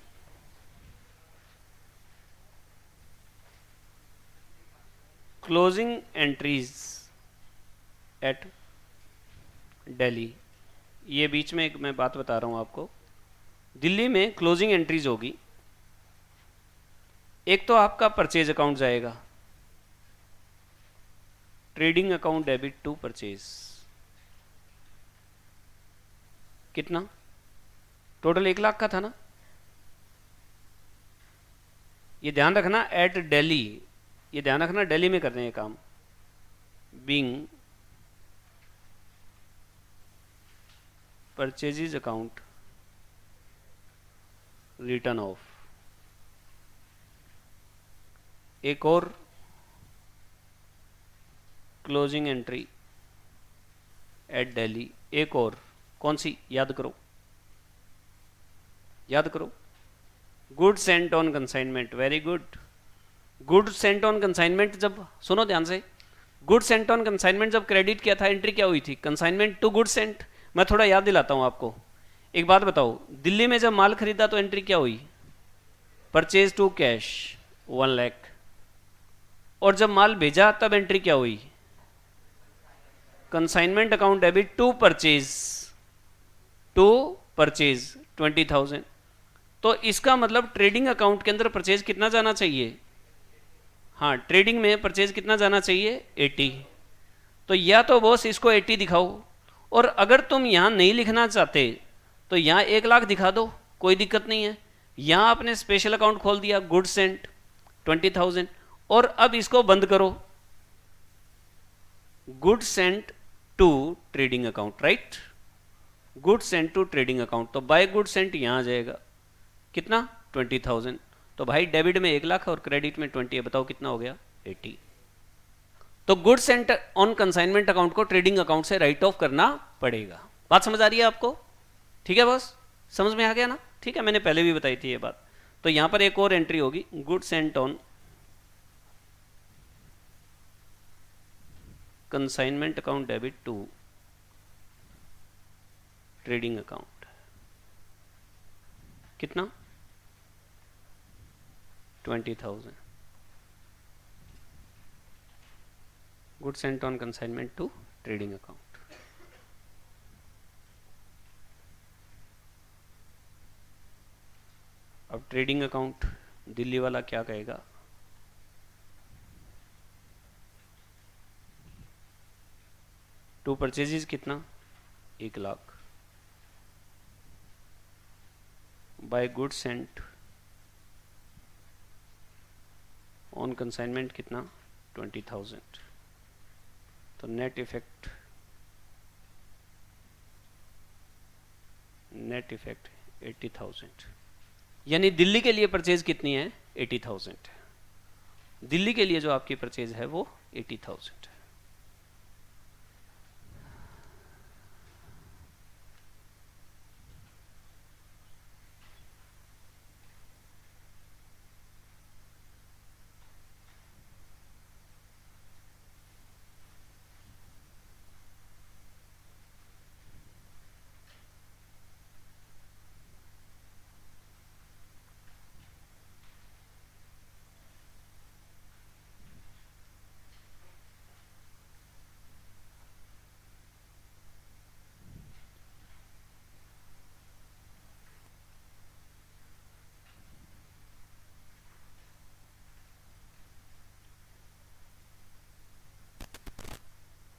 Closing entries at Delhi. ये बीच में एक मैं बात बता रहा हूं आपको। दिल्ली में क्लोजिंग एंट्रीज होगी। एक तो आपका परचेज अकाउंट जाएगा, trading account debit to purchase. कितना? टोटल 1 लाख का था ना? ये ध्यान रखना, एट दिल्ली, ये ध्यान रखना दिल्ली में कर रहे हैं काम। Being purchases account return of. एक और क्लोजिंग एंट्री एट दिल्ली, एक और कौन सी? याद करो, याद करो। Good sent on consignment. Very good. Good sent on consignment जब, सुनो ध्यान से, गुड सेंट ऑन कंसाइनमेंट जब क्रेडिट किया था, एंट्री क्या हुई थी? Consignment to good sent. मैं थोड़ा याद दिलाता हूं आपको। एक बात बताओ, दिल्ली में जब माल खरीदा तो एंट्री क्या हुई? Purchase to cash 1 lakh. और जब माल भेजा तब एंट्री क्या हुई? Consignment account debit to purchase 20,000। तो इसका मतलब ट्रेडिंग अकाउंट के अंदर परचेज कितना जाना चाहिए? हाँ, ट्रेडिंग में परचेज कितना जाना चाहिए? 80। तो या तो बॉस इसको 80 दिखाओ, और अगर तुम यहां नहीं लिखना चाहते तो यहां 1 लाख दिखा दो, कोई दिक्कत नहीं है। यहां आपने स्पेशल अकाउंट खोल दिया गुड सेंट 20,000, और अब इसको बंद करो, good sent to trading account, right? Good sent to trading account. तो बाय गुड सेंट यहां आ जाएगा, कितना? 20,000। तो भाई डेबिट में 1 लाख और क्रेडिट में 20 है, बताओ कितना हो गया? 80। तो good sent on consignment account को ट्रेडिंग अकाउंट से राइट ऑफ करना पड़ेगा। बात समझ आ रही है आपको? ठीक है बॉस, समझ में आ गया ना? ठीक है, मैंने पहले भी बताई थी ये बात। तो यहां पर एक और एंट्री होगी, good sent on consignment account debit to trading account. कितना? 20,000। Good sent on consignment to trading account. अब ट्रेडिंग अकाउंट दिल्ली वाला क्या कहेगा? टू परचेजेस कितना? 1 lakh. By good sent on consignment कितना? 20,000। तो नेट इफेक्ट 80,000। यानी दिल्ली के लिए परचेज कितनी है? 80,000। दिल्ली के लिए जो आपकी परचेज है वो 80,000 है।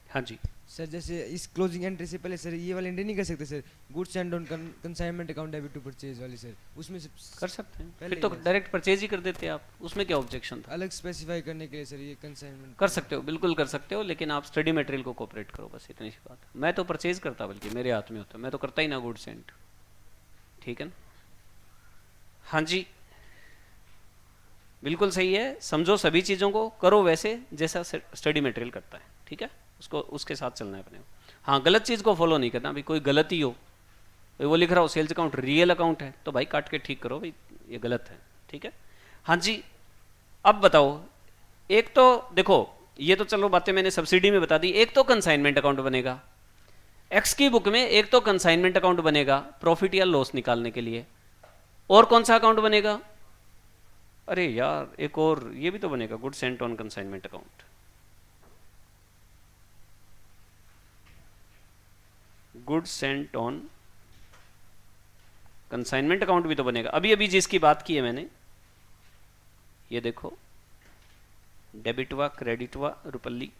हाँ जी सर, जैसे इस क्लोजिंग एंट्री से पहले सर ये वाली एंट्री नहीं कर सकते sir, good send on consignment account debit to purchase वाली सर, उसमें से कर सकते हैं, पहले फिर तो ही है। डायरेक्ट परचेज ही कर देते आप, उसमें क्या ऑब्जेक्शन था? अलग स्पेसिफाई करने के लिए सर ये कंसाइनमेंट कर सकते हो, बिल्कुल कर सकते हो, लेकिन आप स्टडी मटेरियल को कोऑपरेट करो, बस इतनी सी बात है। मैं तो परचेज करता, बल्कि मेरे हाथ में होता, मैं तो करता ही ना गुड सेंट। ठीक है ना? हाँ जी, बिल्कुल सही है, समझो सभी चीज़ों को, करो वैसे जैसा स्टडी मटेरियल करता है, ठीक है, उसको उसके साथ चलना है अपने को। हाँ, गलत चीज़ को फॉलो नहीं करना, भाई कोई गलती हो, भाई वो लिख रहा हो सेल्स अकाउंट रियल अकाउंट है, तो भाई काट के ठीक करो, भाई ये गलत है, ठीक है। हाँ जी, अब बताओ, एक तो देखो, ये तो चलो बातें मैंने सब्सिडी में बता दी, एक तो कंसाइनमेंट अकाउंट बनेगा एक्स की बुक में, एक तो कंसाइनमेंट अकाउंट बनेगा प्रॉफिट या लॉस निकालने के लिए, और कौन सा अकाउंट बनेगा, अरे यार एक और ये भी तो बनेगा, good sent on consignment account, good sent on consignment account भी तो बनेगा, अभी अभी जिसकी बात की है मैंने, ये देखो डेबिट व क्रेडिट व रुपल्ली।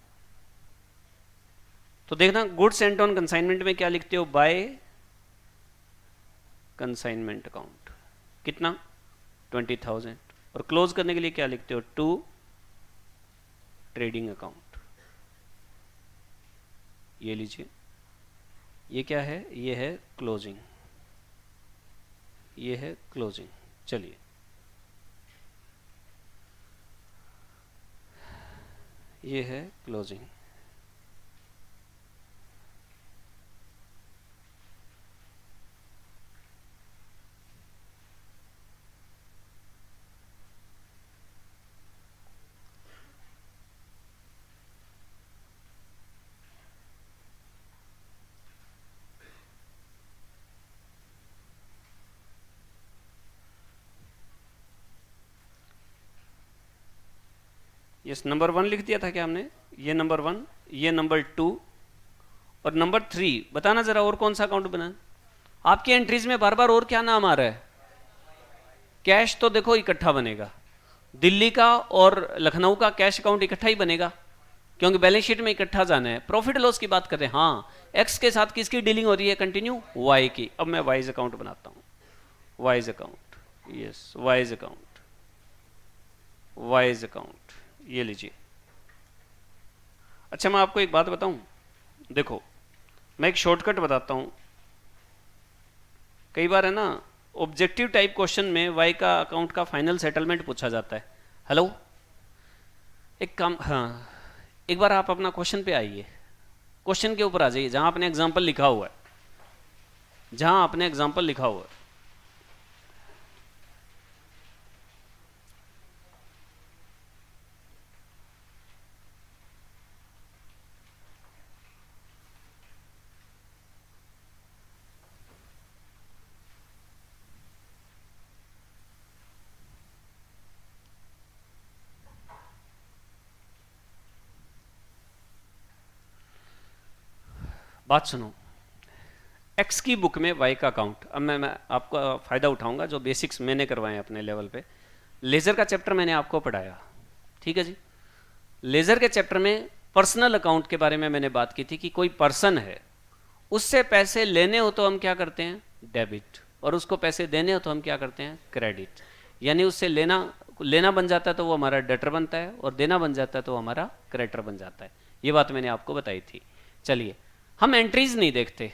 तो देखना गुड सेंट ऑन कंसाइनमेंट में क्या लिखते हो, बाय कंसाइनमेंट अकाउंट, कितना 20,000, और क्लोज करने के लिए क्या लिखते हो, टू ट्रेडिंग अकाउंट। ये लीजिए, ये क्या है, ये है क्लोजिंग, ये है क्लोजिंग। चलिए ये है क्लोजिंग, यस नंबर 1 लिख दिया था क्या हमने, ये नंबर 1, ये नंबर 2 और नंबर 3, बताना जरा और कौन सा अकाउंट बना आपकी एंट्रीज में, बार बार और क्या नाम आ रहा है, कैश तो देखो इकट्ठा बनेगा, दिल्ली का और लखनऊ का कैश अकाउंट इकट्ठा ही बनेगा क्योंकि बैलेंस शीट में इकट्ठा जाना है। प्रॉफिट लॉस की बात करें, हाँ एक्स के साथ किसकी डीलिंग हो रही है, कंटिन्यू वाई की। अब मैं वाइज अकाउंट बनाता हूं, wise account, yes wise account, wise account, ये लीजिए। अच्छा मैं आपको एक बात बताऊं, देखो मैं एक शॉर्टकट बताता हूं, कई बार है ना ऑब्जेक्टिव टाइप क्वेश्चन में वाई का अकाउंट का फाइनल सेटलमेंट पूछा जाता है। हेलो एक काम, हाँ एक बार आप अपना क्वेश्चन पे आइए, क्वेश्चन के ऊपर आ जाइए जहां आपने एग्जाम्पल लिखा हुआ है, जहां आपने एग्जाम्पल लिखा हुआ है। बात सुनो, एक्स की बुक में वाई का अकाउंट, अब मैं आपको फायदा उठाऊंगा जो बेसिक्स मैंने करवाए अपने लेवल पे। लेजर का चैप्टर मैंने आपको पढ़ाया, ठीक है जी। लेजर के चैप्टर में पर्सनल अकाउंट के बारे में मैंने बात की थी कि कोई पर्सन है, उससे पैसे लेने हो तो हम क्या करते हैं, डेबिट, और उसको पैसे देने हो तो हम क्या करते हैं, क्रेडिट। यानी उससे लेना बन जाता है तो वो हमारा डेटर बनता है, और देना बन जाता है तो हमारा क्रेडिटर बन जाता है। ये बात मैंने आपको बताई थी। चलिए हम एंट्रीज नहीं देखते,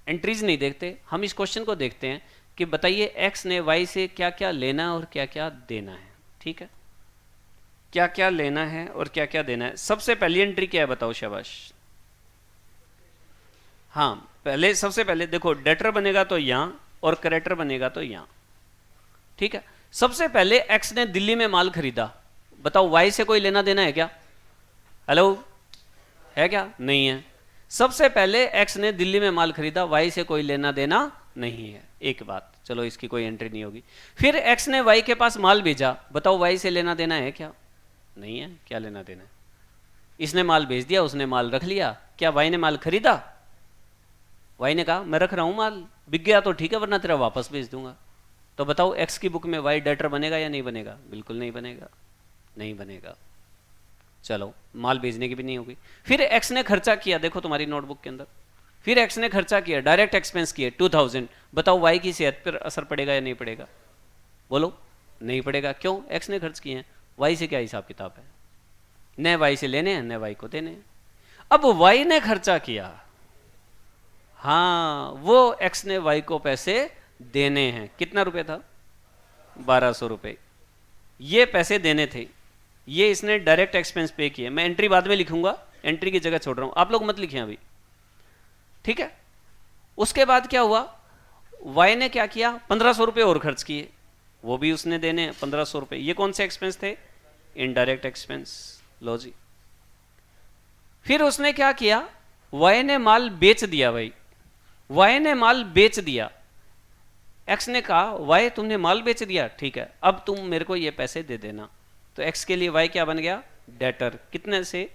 एंट्रीज नहीं देखते, हम इस क्वेश्चन को देखते हैं कि बताइए एक्स ने वाई से क्या क्या लेना है और क्या क्या देना है, ठीक है, क्या क्या लेना है और क्या क्या देना है। सबसे पहली एंट्री क्या है बताओ, शाबाश। हाँ पहले, सबसे पहले देखो डेटर बनेगा तो यहां और क्रेडिटर बनेगा तो यहां, ठीक है। सबसे पहले एक्स ने दिल्ली में माल खरीदा, बताओ वाई से कोई लेना देना है क्या, हेलो है क्या, नहीं है। सबसे पहले एक्स ने दिल्ली में माल खरीदा, वाई से कोई लेना देना नहीं है, एक बात, चलो इसकी कोई एंट्री नहीं होगी। फिर एक्स ने वाई के पास माल भेजा, बताओ वाई से लेना देना है क्या, नहीं है, क्या लेना देना है। इसने माल भेज दिया, उसने माल रख लिया, क्या वाई ने माल खरीदा, वाई ने कहा मैं रख रहा हूं माल, बिक गया तो ठीक है वरना तेरा वापस भेज दूंगा। तो बताओ एक्स की बुक में वाई डेटर बनेगा या नहीं बनेगा, बिल्कुल नहीं बनेगा, नहीं बनेगा। चलो माल भेजने की भी नहीं होगी। फिर एक्स ने खर्चा किया, देखो तुम्हारी नोटबुक के अंदर, फिर एक्स ने खर्चा किया, डायरेक्ट एक्सपेंस किए 2000, बताओ वाई की सेहत पर असर पड़ेगा या नहीं पड़ेगा, बोलो नहीं पड़ेगा। क्यों, एक्स ने खर्च किए हैं, वाई से क्या हिसाब किताब है, न वाई से लेने हैं न वाई को देने हैं। अब वाई ने खर्चा किया, हाँ वो एक्स ने वाई को पैसे देने हैं, कितना रुपए था, 1200 रुपए। ये पैसे देने थे, ये इसने डायरेक्ट एक्सपेंस पे किए। मैं एंट्री बाद में लिखूंगा, एंट्री की जगह छोड़ रहा हूं, आप लोग मत लिखिए अभी, ठीक है। उसके बाद क्या हुआ, वाई ने क्या किया, 1500 रुपये और खर्च किए, वो भी उसने देने 1500 रुपये। ये कौन से एक्सपेंस थे, इनडायरेक्ट एक्सपेंस। लो जी, फिर उसने क्या किया, वाई ने माल बेच दिया। भाई वाई ने माल बेच दिया, एक्स ने कहा वाई तुमने माल बेच दिया, ठीक है, अब तुम मेरे को ये पैसे दे देना। तो एक्स के लिए वाई क्या बन गया, डेटर। कितने से,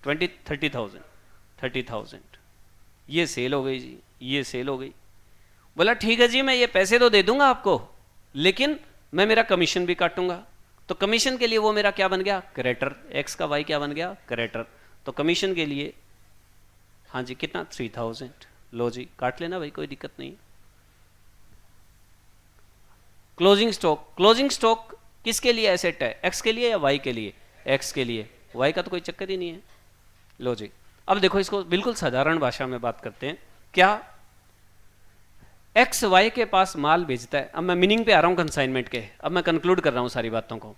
30,000। ये सेल हो गई जी, ये सेल हो गई। बोला ठीक है जी, मैं ये पैसे तो दे दूंगा आपको, लेकिन मैं मेरा कमीशन भी काटूंगा। तो कमीशन के लिए वो मेरा क्या बन गया, क्रेडिटर। एक्स का वाई क्या बन गया, क्रेडिटर। तो कमीशन के लिए हाँ जी कितना, 3000। लो जी काट लेना भाई, कोई दिक्कत नहीं। क्लोजिंग स्टॉक, क्लोजिंग स्टॉक किसके लिए एसेट है, एक्स के लिए या वाई के लिए, एक्स के लिए। वाई का तो कोई चक्कर ही नहीं है। लो जी, अब देखो इसको बिल्कुल साधारण भाषा में बात करते हैं। क्या एक्स वाई के पास माल भेजता है, अब मैं मीनिंग पे आ रहा हूं कंसाइनमेंट के, अब मैं कंक्लूड कर रहा हूं सारी बातों को।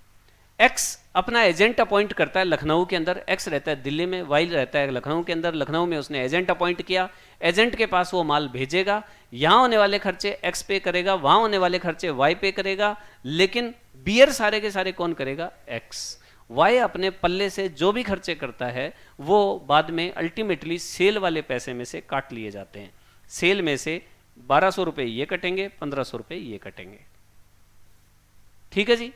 एक्स अपना एजेंट अपॉइंट करता है लखनऊ के अंदर, एक्स रहता है दिल्ली में, वाई रहता है लखनऊ के अंदर। लखनऊ में उसने एजेंट अपॉइंट किया, एजेंट के पास वो माल भेजेगा, यहां होने वाले खर्चे एक्स पे करेगा, वहां होने वाले खर्चे वाई पे करेगा, लेकिन बियर सारे के सारे कौन करेगा, एक्स। वाई अपने पल्ले से जो भी खर्चे करता है वो बाद में अल्टीमेटली सेल वाले पैसे में से काट लिए जाते हैं। सेल में से 1200 रुपये ये कटेंगे, 1500 रुपये ये कटेंगे, ठीक है जी।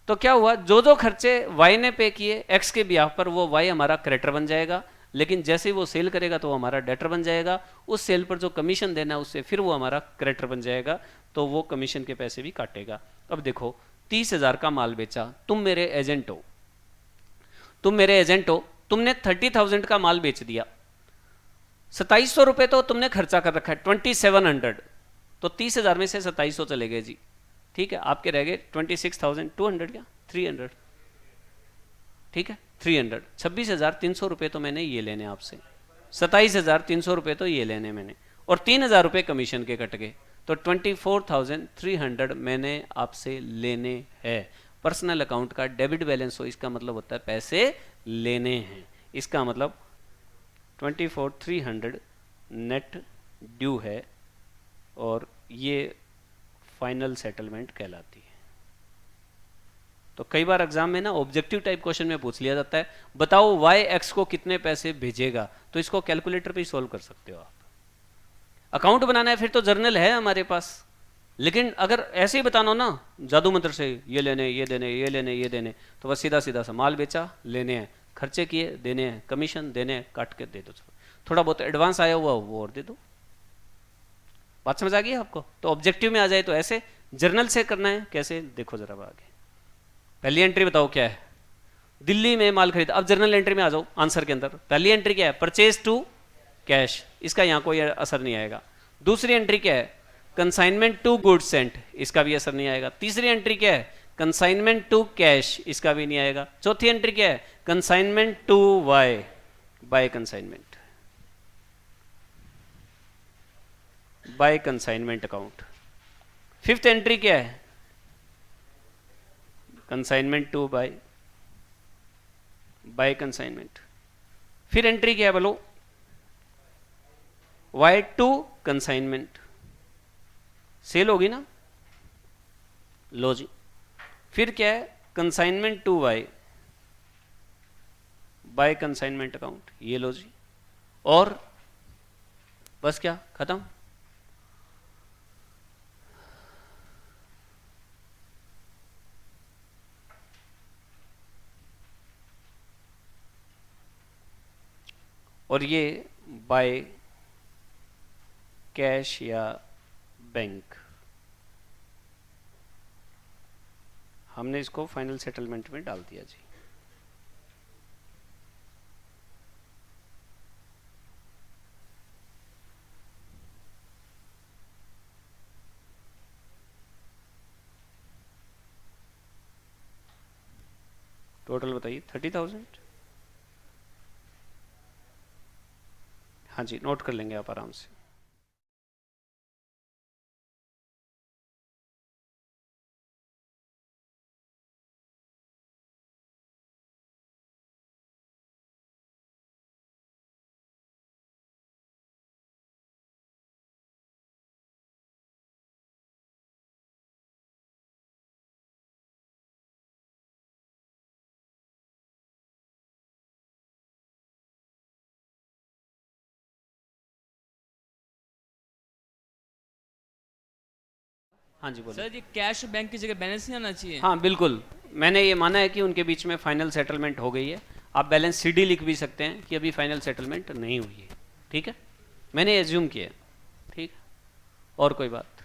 तो क्या हुआ, जो जो खर्चे वाई ने पे किए एक्स के ब्याह पर, वो वाई हमारा क्रेडिटर बन जाएगा, लेकिन जैसे ही वो सेल करेगा तो वो हमारा डेटर बन जाएगा। उस सेल पर जो कमीशन देना है उससे फिर वो हमारा क्रेडिटर बन जाएगा, तो वो कमीशन के पैसे भी काटेगा। अब देखो 30,000 का माल बेचा, तुम मेरे एजेंट हो, तुम मेरे एजेंट हो, तुमने 30,000 का माल बेच दिया, 2700 रुपये तो तुमने खर्चा कर रखा है, 2700, तो 30,000 में से 2700 चले गए जी, ठीक है। आपके रह गए 26,200 क्या 300, ठीक है 300। 26,300 रुपये तो मैंने ये लेने आपसे, 27,300 रुपये तो ये लेने मैंने, और 3,000 रुपये कमीशन के कट गए, तो 24,300 मैंने आपसे लेने हैं। पर्सनल अकाउंट का डेबिट बैलेंस हो, इसका मतलब होता है पैसे लेने हैं, इसका मतलब 24,300 नेट ड्यू है, और ये फाइनल सेटलमेंट कहलाती है। तो कई बार एग्जाम में ना ऑब्जेक्टिव टाइप क्वेश्चन में पूछ लिया जाता है, बताओ वाई एक्स को कितने पैसे भेजेगा, तो इसको कैलकुलेटर पे ही सोल्व कर सकते हो आप। अकाउंट बनाना है फिर तो जर्नल है हमारे पास, लेकिन अगर ऐसे ही बताना हो ना जादू मंत्र से, ये लेने ये देने ये लेने ये देने, तो बस सीधा सीधा सा माल बेचा लेने हैं, खर्चे किए देने हैं, कमीशन देने हैं, काट के दे दो, थोड़ा बहुत एडवांस आया हुआ वो और दे दो। बात समझ आ गई आपको। तो ऑब्जेक्टिव में आ जाए तो ऐसे, जर्नल से करना है कैसे, देखो जरा आगे। पहली एंट्री बताओ क्या है, दिल्ली में माल खरीदा। अब जर्नल एंट्री में आ जाओ, आंसर के अंदर पहली एंट्री क्या है, परचेज टू कैश, इसका यहां कोई असर नहीं आएगा। दूसरी एंट्री क्या है, कंसाइनमेंट टू गुड्स सेंट, इसका भी असर नहीं आएगा। तीसरी एंट्री क्या है, कंसाइनमेंट टू कैश, इसका भी नहीं आएगा। चौथी एंट्री क्या है, consignment to Y, by consignment, by consignment account. Fifth entry क्या है, consignment to by, by consignment. फिर एंट्री क्या है बोलो, वाई टू कंसाइनमेंट, सेल होगी ना। लो जी, फिर क्या है, consignment to Y, by consignment account, ये लो जी, और बस क्या खत्म। और ये बाय कैश या बैंक, हमने इसको फाइनल सेटलमेंट में डाल दिया जी। टोटल बताइए 30,000। हाँ जी, नोट कर लेंगे आप आराम से। हाँ जी बोलिए। सर ये कैश बैंक की जगह बैलेंस नहीं आना चाहिए? हाँ बिल्कुल, मैंने ये माना है कि उनके बीच में फाइनल सेटलमेंट हो गई है। आप बैलेंस सीडी लिख भी सकते हैं कि अभी फाइनल सेटलमेंट नहीं हुई है, ठीक है, मैंने एज्यूम किया, ठीक है। और कोई बात?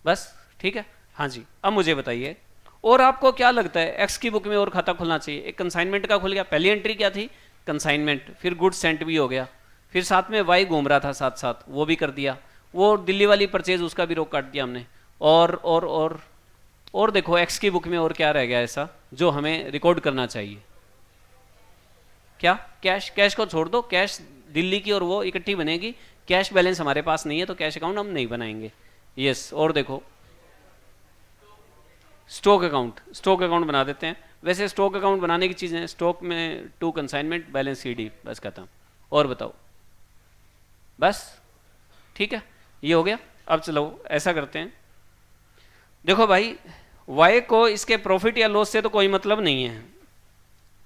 बस ठीक है। हाँ जी, अब मुझे बताइए, और आपको क्या लगता है एक्स की बुक में और खाता खुलना चाहिए? एक कंसाइनमेंट का खुल गया, पहली एंट्री क्या थी? कंसाइनमेंट, फिर गुड सेंट भी हो गया, फिर साथ में वाई घूम रहा था साथ साथ, वो भी कर दिया, वो दिल्ली वाली परचेज उसका भी रोक काट दिया हमने। और देखो एक्स की बुक में और क्या रह गया ऐसा जो हमें रिकॉर्ड करना चाहिए? क्या? कैश। कैश को छोड़ दो, कैश दिल्ली की और वो इकट्ठी बनेगी, कैश बैलेंस हमारे पास नहीं है तो कैश अकाउंट हम नहीं बनाएंगे। यस, और देखो स्टॉक अकाउंट, स्टॉक अकाउंट बना देते हैं। वैसे स्टॉक अकाउंट बनाने की चीज़ें, स्टॉक में टू कंसाइनमेंट, बैलेंस सीडी, बस खत्म। और बताओ, बस ठीक है, ये हो गया। अब चलो ऐसा करते हैं, देखो भाई वाई को इसके प्रॉफिट या लॉस से तो कोई मतलब नहीं है,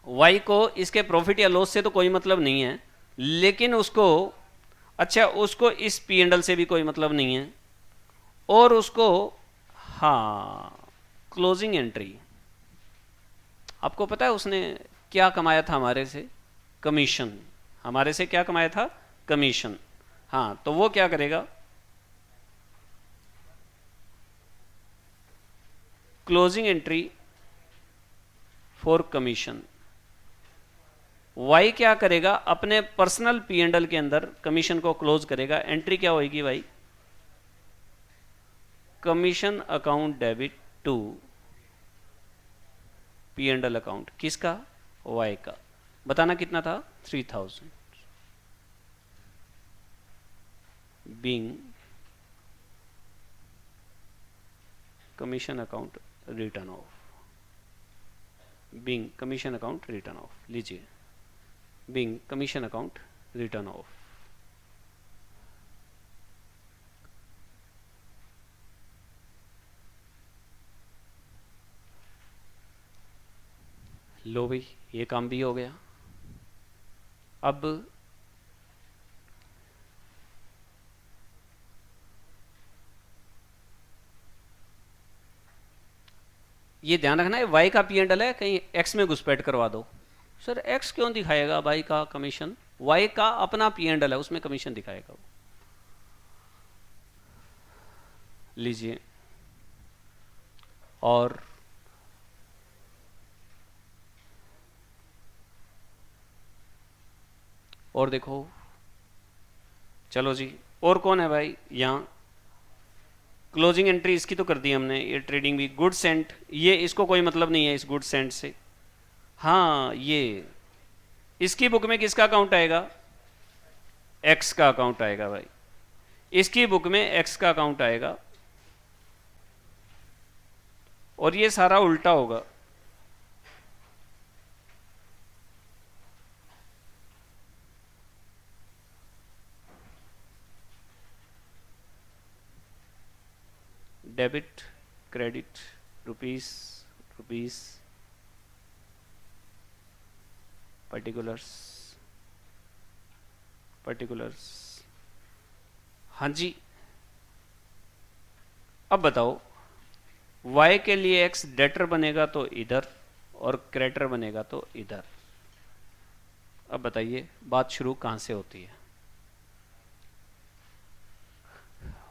वाई को इसके प्रॉफिट या लॉस से तो कोई मतलब नहीं है, लेकिन उसको, अच्छा उसको इस पी एंडल से भी कोई मतलब नहीं है, और उसको, हाँ क्लोजिंग एंट्री, आपको पता है उसने क्या कमाया था हमारे से? कमीशन। हमारे से क्या कमाया था? कमीशन। हाँ, तो वो क्या करेगा? Closing entry for commission. Y क्या करेगा? अपने पर्सनल पी एंडल के अंदर कमीशन को क्लोज करेगा। एंट्री क्या होगी भाई? Commission account debit to P and L account. किसका? वाई का। बताना कितना था? 3000। Being commission account return off, being commission account return off, लीजिए being commission account return off. लो भाई, ये काम भी हो गया। अब ये ध्यान रखना है, वाई का पी एंडल है, कहीं एक्स में घुसपैठ करवा दो। सर एक्स क्यों दिखाएगा वाई का कमीशन? वाई का अपना पी एंडल है, उसमें कमीशन दिखाएगा वो। लीजिए, और देखो, चलो जी, और कौन है भाई यहाँ? क्लोजिंग एंट्री इसकी तो कर दी हमने, ये ट्रेडिंग भी, गुड सेंट, ये इसको कोई मतलब नहीं है इस गुड सेंट से। हाँ, ये इसकी बुक में किसका अकाउंट आएगा? एक्स का अकाउंट आएगा भाई, इसकी बुक में एक्स का अकाउंट आएगा, और ये सारा उल्टा होगा। Debit credit rupees rupees particulars particulars. हाँ जी, अब बताओ, y के लिए x डेटर बनेगा तो इधर, और क्रेडिटर बनेगा तो इधर। अब बताइए बात शुरू कहां से होती है?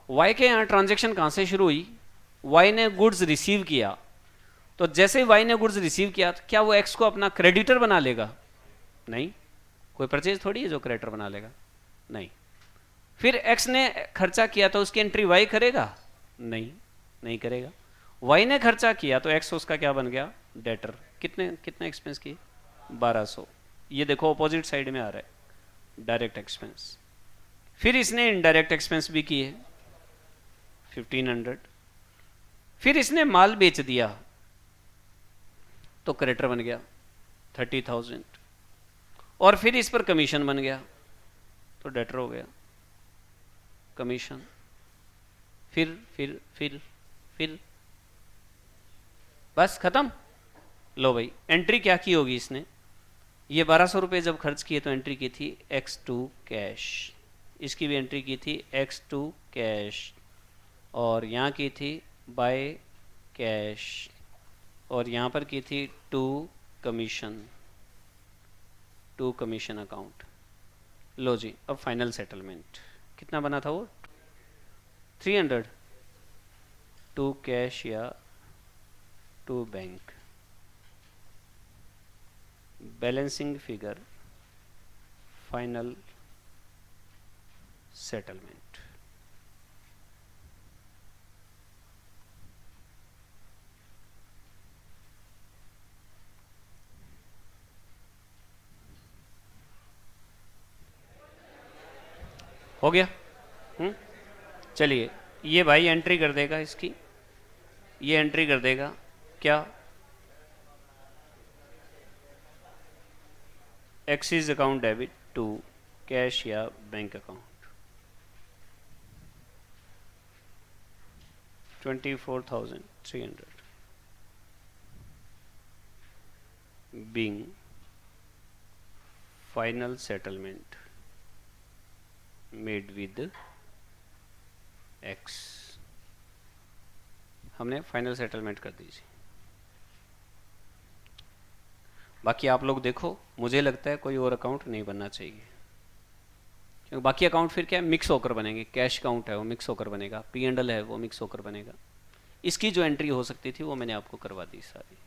y के यहां ट्रांजैक्शन कहां से शुरू हुई? y ने गुड्स रिसीव किया, तो जैसे ही y ने गुड्स रिसीव किया, तो क्या वो x को अपना क्रेडिटर बना लेगा? नहीं, कोई परचेज थोड़ी है जो क्रेडिटर बना लेगा, नहीं। फिर x ने खर्चा किया तो उसकी एंट्री y करेगा? नहीं, नहीं करेगा। y ने खर्चा किया तो x उसका क्या बन गया? डेटर। कितने कितने एक्सपेंस किए? 1200। ये देखो अपोजिट साइड में आ रहा है, डायरेक्ट एक्सपेंस। फिर इसने इनडायरेक्ट एक्सपेंस भी किए 1500। फिर इसने माल बेच दिया तो क्रेडिटर बन गया 30,000, और फिर इस पर कमीशन बन गया तो डेटर हो गया कमीशन। फिर फिर फिर फिर बस खत्म। लो भाई, एंट्री क्या की होगी इसने? ये 1200 रुपये जब खर्च किए तो एंट्री की थी X2 कैश, इसकी भी एंट्री की थी X2 कैश, और यहाँ की थी बाय कैश, और यहाँ पर की थी टू कमीशन अकाउंट। लो जी, अब फाइनल सेटलमेंट कितना बना था वो? 300 टू कैश या to bank. Balancing figure final settlement. हो गया? चलिए, ये भाई एंट्री कर देगा इसकी, ये एंट्री कर देगा क्या? X's account debit to cash या bank account 24,300 being final settlement made with X। हमने फाइनल सेटलमेंट कर दीजिए। बाकी आप लोग देखो, मुझे लगता है कोई और अकाउंट नहीं बनना चाहिए, क्योंकि बाकी अकाउंट फिर क्या है, मिक्स होकर बनेंगे। कैश अकाउंट है वो मिक्स होकर बनेगा, P&L है वो मिक्स होकर बनेगा। इसकी जो एंट्री हो सकती थी वो मैंने आपको करवा दी सारी।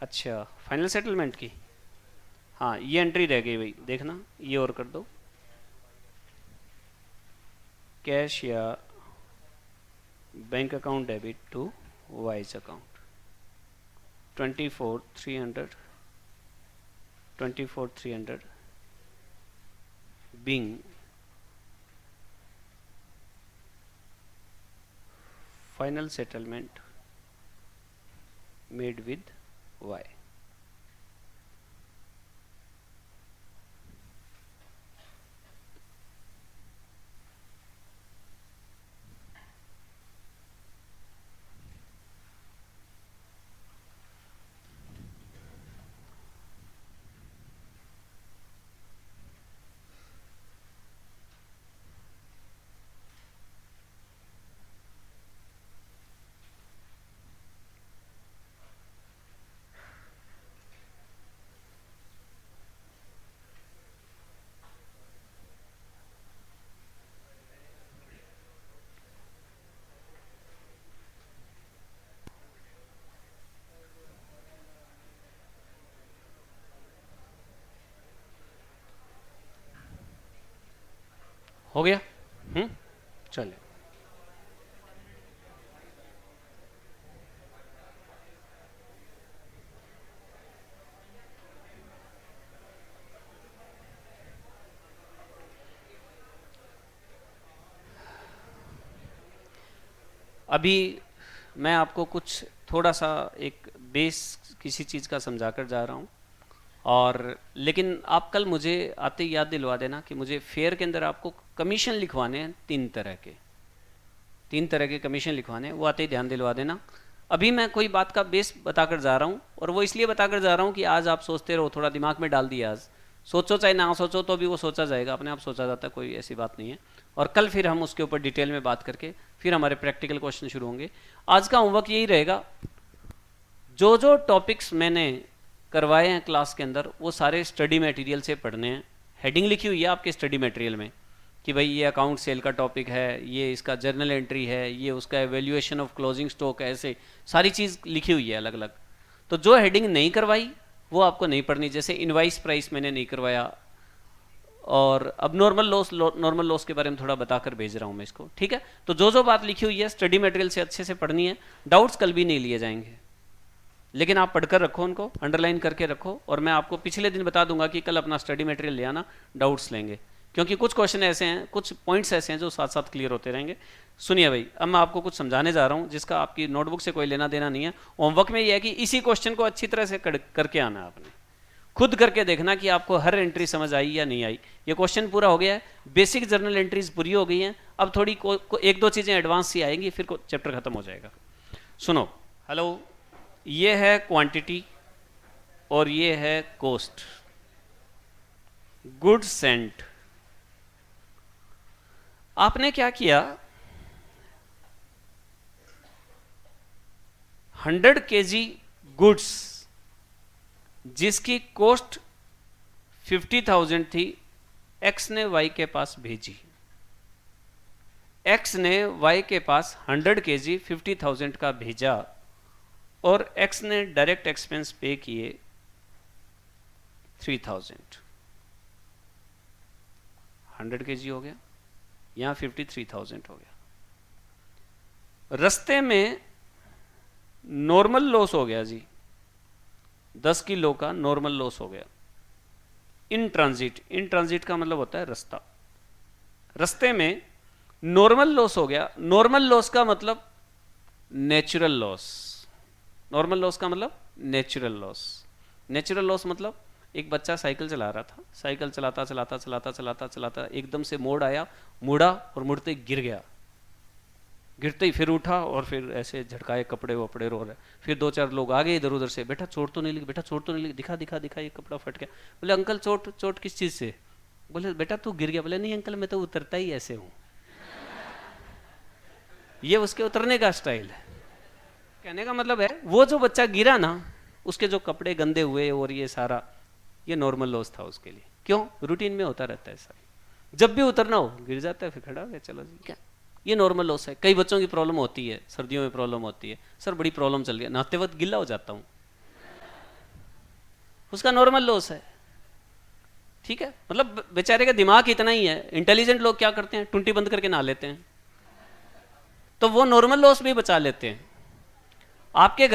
अच्छा, फाइनल सेटलमेंट की, हाँ ये एंट्री रह गई भाई, देखना ये और कर दो। कैश या bank account debit to Y's account 24,300 being final settlement made with Y। हो गया? चलिए, अभी मैं आपको कुछ थोड़ा सा एक बेस किसी चीज़ का समझा कर जा रहा हूँ, और लेकिन आप कल मुझे आते ही याद दिलवा देना कि मुझे फेयर के अंदर आपको कमीशन लिखवाने हैं, तीन तरह के कमीशन लिखवाने हैं, वो आते ही ध्यान दिलवा देना। अभी मैं कोई बात का बेस बताकर जा रहा हूँ, और वो इसलिए बताकर जा रहा हूँ कि आज आप सोचते रहो, थोड़ा दिमाग में डाल दिया। आज सोचो चाहे ना सोचो तो भी वो सोचा जाएगा, अपने आप सोचा जाता है, कोई ऐसी बात नहीं है। और कल फिर हम उसके ऊपर डिटेल में बात करके फिर हमारे प्रैक्टिकल क्वेश्चन शुरू होंगे। आज का होमवर्क यही रहेगा, जो जो टॉपिक्स मैंने करवाए हैं क्लास के अंदर वो सारे स्टडी मटेरियल से पढ़ने हैं। हेडिंग लिखी हुई है आपके स्टडी मटेरियल में कि भाई ये अकाउंट सेल का टॉपिक है, ये इसका जर्नल एंट्री है, ये उसका एवेल्यूएशन ऑफ क्लोजिंग स्टॉक है, ऐसे सारी चीज़ लिखी हुई है अलग अलग। तो जो हेडिंग नहीं करवाई वो आपको नहीं पढ़नी, जैसे इनवाइस प्राइस मैंने नहीं करवाया, और अब नॉर्मल लॉस के बारे में थोड़ा बताकर भेज रहा हूँ मैं इसको, ठीक है। तो जो जो बात लिखी हुई है स्टडी मटेरियल से अच्छे से पढ़नी है। डाउट्स कल भी नहीं लिए जाएंगे, लेकिन आप पढ़कर रखो, उनको अंडरलाइन करके रखो, और मैं आपको पिछले दिन बता दूंगा कि कल अपना स्टडी मटेरियल ले आना, डाउट्स लेंगे, क्योंकि कुछ क्वेश्चन ऐसे हैं, कुछ पॉइंट्स ऐसे हैं जो साथ साथ क्लियर होते रहेंगे। सुनिए भाई, अब मैं आपको कुछ समझाने जा रहा हूँ जिसका आपकी नोटबुक से कोई लेना देना नहीं है। होमवर्क में यह है कि इसी क्वेश्चन को अच्छी तरह से करके आना है, आपने खुद करके देखना कि आपको हर एंट्री समझ आई या नहीं आई। ये क्वेश्चन पूरा हो गया है, बेसिक जर्नल एंट्रीज पूरी हो गई हैं, अब थोड़ी एक दो चीज़ें एडवांस सी आएंगी, फिर चैप्टर खत्म हो जाएगा। सुनो, हेलो, ये है क्वांटिटी और ये है कॉस्ट। गुड्स सेंट, आपने क्या किया, 100 kg गुड्स जिसकी कॉस्ट 50,000 थी, एक्स ने वाई के पास भेजी। एक्स ने वाई के पास 100 kg 50,000 का भेजा और एक्स ने डायरेक्ट एक्सपेंस पे किए 3,000। 100 kg हो गया, यहां 53,000 हो गया। रस्ते में नॉर्मल लॉस हो गया जी, 10 किलो का नॉर्मल लॉस हो गया। इन ट्रांजिट का मतलब होता है रास्ता। रास्ते में नॉर्मल लॉस हो गया। नॉर्मल लॉस का मतलब नेचुरल लॉस। नॉर्मल लॉस का मतलब नेचुरल लॉस। नेचुरल लॉस मतलब एक बच्चा साइकिल चला रहा था, साइकिल चलाता चलाता चलाता चलाता चलाता एकदम से मोड़ आया, मुड़ा और मुड़ते ही गिर गया। गिरते ही फिर उठा और फिर ऐसे झटकाए, कपड़े वपड़े रो रहे। फिर 2-4 लोग आ गए इधर उधर से, बेटा चोट तो नहीं लगी, बेटा चोट तो नहीं लगी, दिखा दिखा दिखा, ये कपड़ा फट गया। बोले अंकल चोट किस चीज से? बोले बेटा तू गिर गया। बोले नहीं अंकल मैं तो उतरता ही ऐसे हूं। ये उसके उतरने का स्टाइल है। कहने का मतलब है वो जो बच्चा गिरा ना, उसके जो कपड़े गंदे हुए और ये सारा, ये नॉर्मल लॉस था उसके लिए। क्यों? रूटीन में होता रहता है सर, जब भी उतरना हो गिर जाता है, फिर खड़ा हो गया, चलो जी। क्या ये नॉर्मल लॉस है? कई बच्चों की प्रॉब्लम होती है, सर्दियों में प्रॉब्लम होती है, सर बड़ी प्रॉब्लम चल रही है, नहाते वक्त गिल्ला हो जाता हूं, उसका नॉर्मल लॉस है। ठीक है, मतलब बेचारे का दिमाग इतना ही है। इंटेलिजेंट लोग क्या करते हैं, टुंटी बंद करके नहा लेते हैं, तो वो नॉर्मल लॉस भी बचा लेते हैं। आपके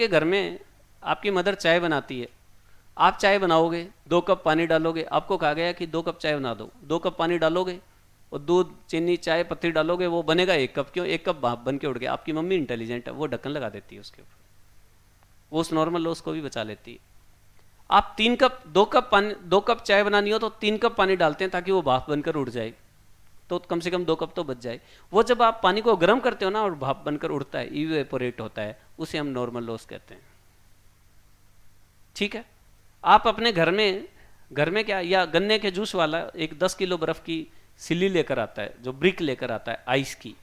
घर में आपकी मदर चाय बनाती है, आप चाय बनाओगे, 2 कप पानी डालोगे, आपको कहा गया कि 2 कप चाय बना दो, 2 कप पानी डालोगे और दूध, चीनी, चाय पत्ती डालोगे, वो बनेगा 1 कप। क्यों? 1 कप भाप बन के उड़ गया। आपकी मम्मी इंटेलिजेंट है, वो ढक्कन लगा देती है उसके ऊपर, वो उस नॉर्मल लॉस को भी बचा लेती है। आप 2 कप चाय बनानी हो तो 3 कप पानी डालते हैं ताकि वो भाप बनकर उड़ जाए, तो कम से कम 2 कप तो बच जाए। वो जब आप पानी को गर्म करते हो ना और भाप बनकर उड़ता है, इवेपोरेट होता है, उसे हम नॉर्मल लॉस कहते हैं। ठीक है, आप अपने घर में क्या, या गन्ने के जूस वाला एक 10 किलो बर्फ की सिल्ली लेकर आता है, जो ब्रिक लेकर आता है आइस की,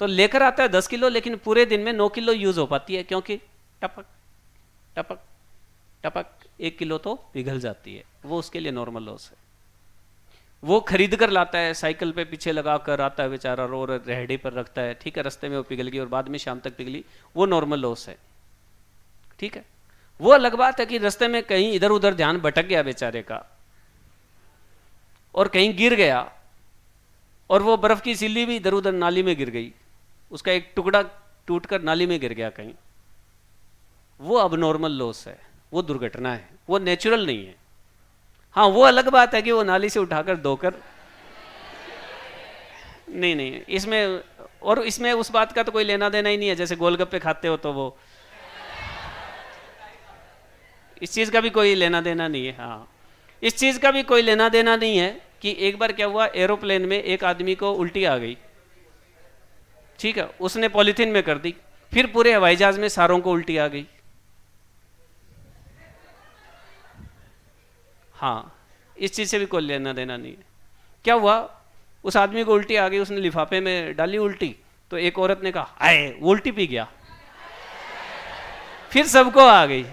तो लेकर आता है 10 किलो, लेकिन पूरे दिन में 9 किलो यूज हो पाती है, क्योंकि टपक टपक टपक 1 किलो तो पिघल जाती है। वो उसके लिए नॉर्मल लॉस है। वो खरीद कर लाता है, साइकिल पे पीछे लगा कर आता है बेचारा, रो रेहड़ी पर रखता है। ठीक है, रास्ते में वो पिघल गई और बाद में शाम तक पिघली, वो नॉर्मल लॉस है। ठीक है, वो अलग बात है कि रास्ते में कहीं इधर उधर ध्यान भटक गया बेचारे का और कहीं गिर गया और वो बर्फ की सिल्ली भी इधर उधर नाली में गिर गई, उसका एक टुकड़ा टूटकर नाली में गिर गया कहीं, वो अब नॉर्मल लॉस है, वो दुर्घटना है, वो नेचुरल नहीं है। हाँ, वो अलग बात है कि वो नाली से उठाकर धोकर, नहीं इसमें उस बात का तो कोई लेना देना ही नहीं है। जैसे गोलगप्पे खाते हो तो वो, इस चीज का भी कोई लेना देना नहीं है। हाँ, इस चीज का भी कोई लेना देना नहीं है कि एक बार क्या हुआ, एरोप्लेन में एक आदमी को उल्टी आ गई। ठीक है, उसने पॉलीथीन में कर दी, फिर पूरे हवाई जहाज में सारों को उल्टी आ गई। हाँ, इस चीज से भी कोई लेना देना नहीं है। क्या हुआ, उस आदमी को उल्टी आ गई, उसने लिफाफे में डाली उल्टी, तो एक औरत ने कहा आए वो उल्टी पी गया, फिर सबको आ गई।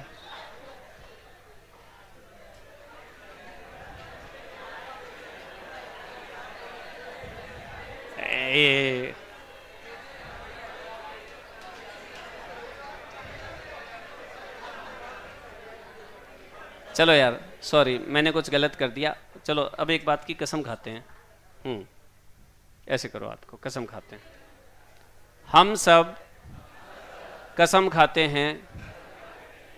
चलो यार, सॉरी मैंने कुछ गलत कर दिया। चलो अब एक बात की कसम खाते हैं। ऐसे करो, हाथ को कसम खाते हैं। हम सब कसम खाते हैं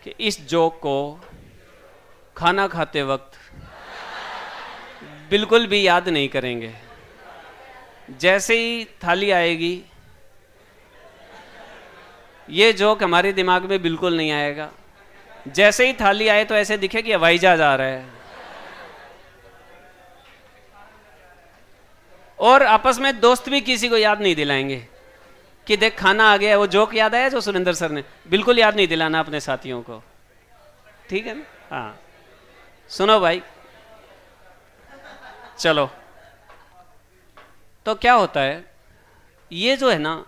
कि इस जोक को खाना खाते वक्त बिल्कुल भी याद नहीं करेंगे। जैसे ही थाली आएगी, ये जोक हमारे दिमाग में बिल्कुल नहीं आएगा। जैसे ही थाली आए तो ऐसे दिखे कि हवाई जहाज आ रहा है, और आपस में दोस्त भी किसी को याद नहीं दिलाएंगे कि देख खाना आ गया। वो जोक याद आया जो सुरेंद्र सर ने, बिल्कुल याद नहीं दिलाना अपने साथियों को। ठीक है ना? हाँ, सुनो भाई, चलो तो क्या होता है, ये जो है ना,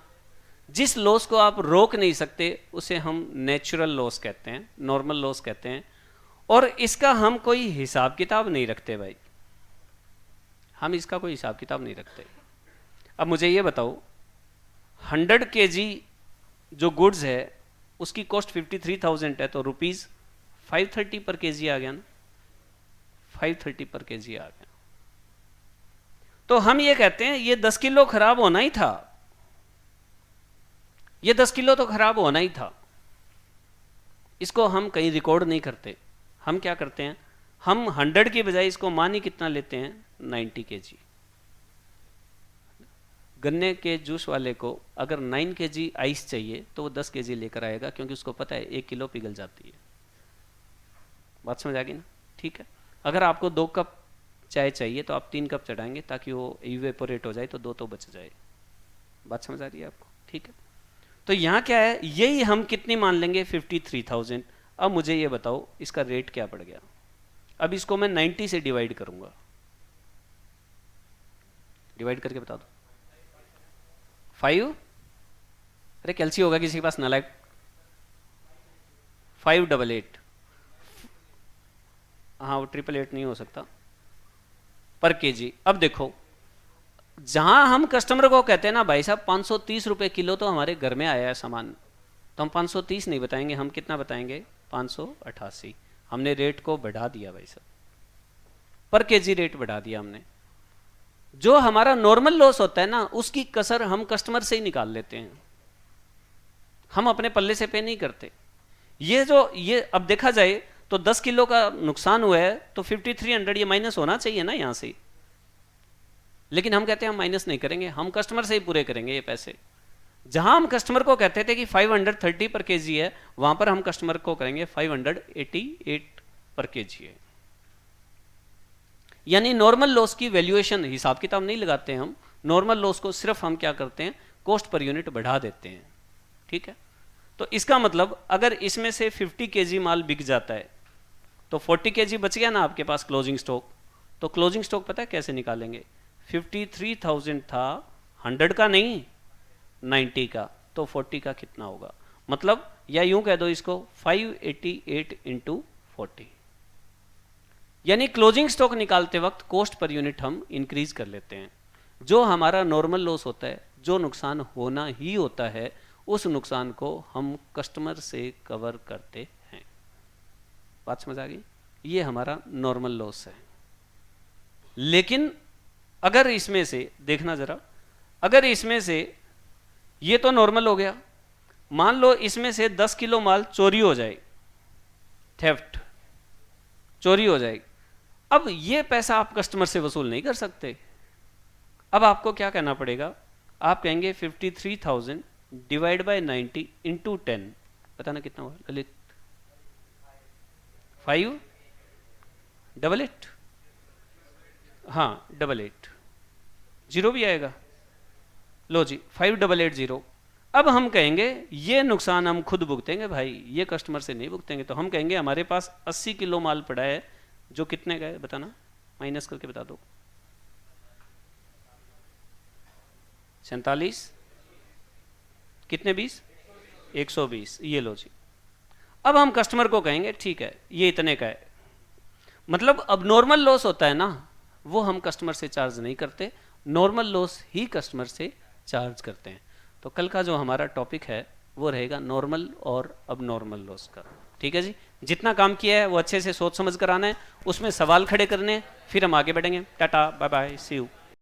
जिस लॉस को आप रोक नहीं सकते उसे हम नेचुरल लॉस कहते हैं, नॉर्मल लॉस कहते हैं, और इसका हम कोई हिसाब किताब नहीं रखते भाई, हम इसका कोई हिसाब किताब नहीं रखते। अब मुझे ये बताओ, 100 kg जो गुड्स है उसकी कॉस्ट 53,000 है, तो रुपीज 530 पर केजी आ गया ना, 530 पर केजी आ गया। तो हम ये कहते हैं ये 10 किलो खराब होना ही था, ये 10 किलो तो खराब होना ही था। इसको हम कहीं रिकॉर्ड नहीं करते, हम क्या करते हैं, हम 100 की बजाय इसको मान ही कितना लेते हैं, 90 kg। गन्ने के जूस वाले को अगर 9 kg आइस चाहिए तो वो 10 kg लेकर आएगा, क्योंकि उसको पता है 1 किलो पिघल जाती है। बात समझ आ गई ना? ठीक है। अगर आपको 2 कप चाय चाहिए तो आप 3 कप चढ़ाएंगे ताकि वो इवेपोरेट हो जाए, तो 2 तो बच जाए। बात समझ आ रही है आपको? ठीक है। तो यहाँ क्या है, यही हम कितनी मान लेंगे, 53,000। अब मुझे ये बताओ इसका रेट क्या पड़ गया। अब इसको मैं 90 से डिवाइड करूंगा, डिवाइड करके बता दो। 5, अरे कैलसी होगा किसी के पास नालायक, 588, हाँ वो 888 नहीं हो सकता, पर केजी। अब देखो, जहां हम कस्टमर को कहते हैं ना भाई साहब 530 रुपए किलो तो हमारे घर में आया है सामान, तो हम 530 नहीं बताएंगे, हम कितना बताएंगे, 588। हमने रेट को बढ़ा दिया भाई साहब, पर केजी रेट बढ़ा दिया हमने। जो हमारा नॉर्मल लॉस होता है ना, उसकी कसर हम कस्टमर से ही निकाल लेते हैं, हम अपने पल्ले से पे नहीं करते। ये अब देखा जाए तो 10 किलो का नुकसान हुआ है, तो 5300 ये माइनस होना चाहिए ना यहां से, लेकिन हम कहते हैं हम माइनस नहीं करेंगे, हम कस्टमर से ही पूरे करेंगे ये पैसे। जहां हम कस्टमर को कहते थे कि 530 पर केजी है, वहां पर हम कस्टमर को करेंगे 588 पर केजी है। यानी नॉर्मल लॉस की वैल्यूएशन हिसाब किताब नहीं लगाते हम, नॉर्मल लॉस को सिर्फ हम क्या करते हैं, कॉस्ट पर यूनिट बढ़ा देते हैं। ठीक है। तो इसका मतलब अगर इसमें से 50 केजी माल बिक जाता है तो 40 केजी बच गया ना आपके पास क्लोजिंग स्टॉक। तो क्लोजिंग स्टॉक पता है कैसे निकालेंगे, 53,000 था, 100 का नहीं 90 का, तो 40 का कितना होगा, मतलब या यूं कह दो इसको 588 इंटू 40। यानी क्लोजिंग स्टॉक निकालते वक्त कॉस्ट पर यूनिट हम इंक्रीज कर लेते हैं। जो हमारा नॉर्मल लॉस होता है, जो नुकसान होना ही होता है, उस नुकसान को हम कस्टमर से कवर करते हैं। बात समझ आ गई? ये हमारा नॉर्मल लॉस है। लेकिन अगर इसमें से देखना जरा, अगर इसमें से ये तो नॉर्मल हो गया, मान लो इसमें से 10 किलो माल चोरी हो जाए, थेफ्ट, चोरी हो जाएगी। अब ये पैसा आप कस्टमर से वसूल नहीं कर सकते। अब आपको क्या कहना पड़ेगा, आप कहेंगे 53,000 डिवाइड बाय 90 इंटू 10, बताना कितना हुआ ललित, 588, हाँ 88, जीरो भी आएगा, लो जी 5880। अब हम कहेंगे ये नुकसान हम खुद भुगतेंगे भाई, ये कस्टमर से नहीं भुगतेंगे। तो हम कहेंगे हमारे पास 80 किलो माल पड़ा है, जो कितने का है बताना, माइनस करके बता दो, 47 कितने 20, 120, ये लो जी। अब हम कस्टमर को कहेंगे ठीक है ये इतने का है, मतलब अब नॉर्मल लॉस होता है ना, वो हम कस्टमर से चार्ज नहीं करते, नॉर्मल लॉस ही कस्टमर से चार्ज करते हैं। तो कल का जो हमारा टॉपिक है वो रहेगा नॉर्मल और अब नॉर्मल लॉस का। ठीक है जी, जितना काम किया है वो अच्छे से सोच समझ कर आना है, उसमें सवाल खड़े करने हैं, फिर हम आगे बढ़ेंगे। Tata bye bye, see you.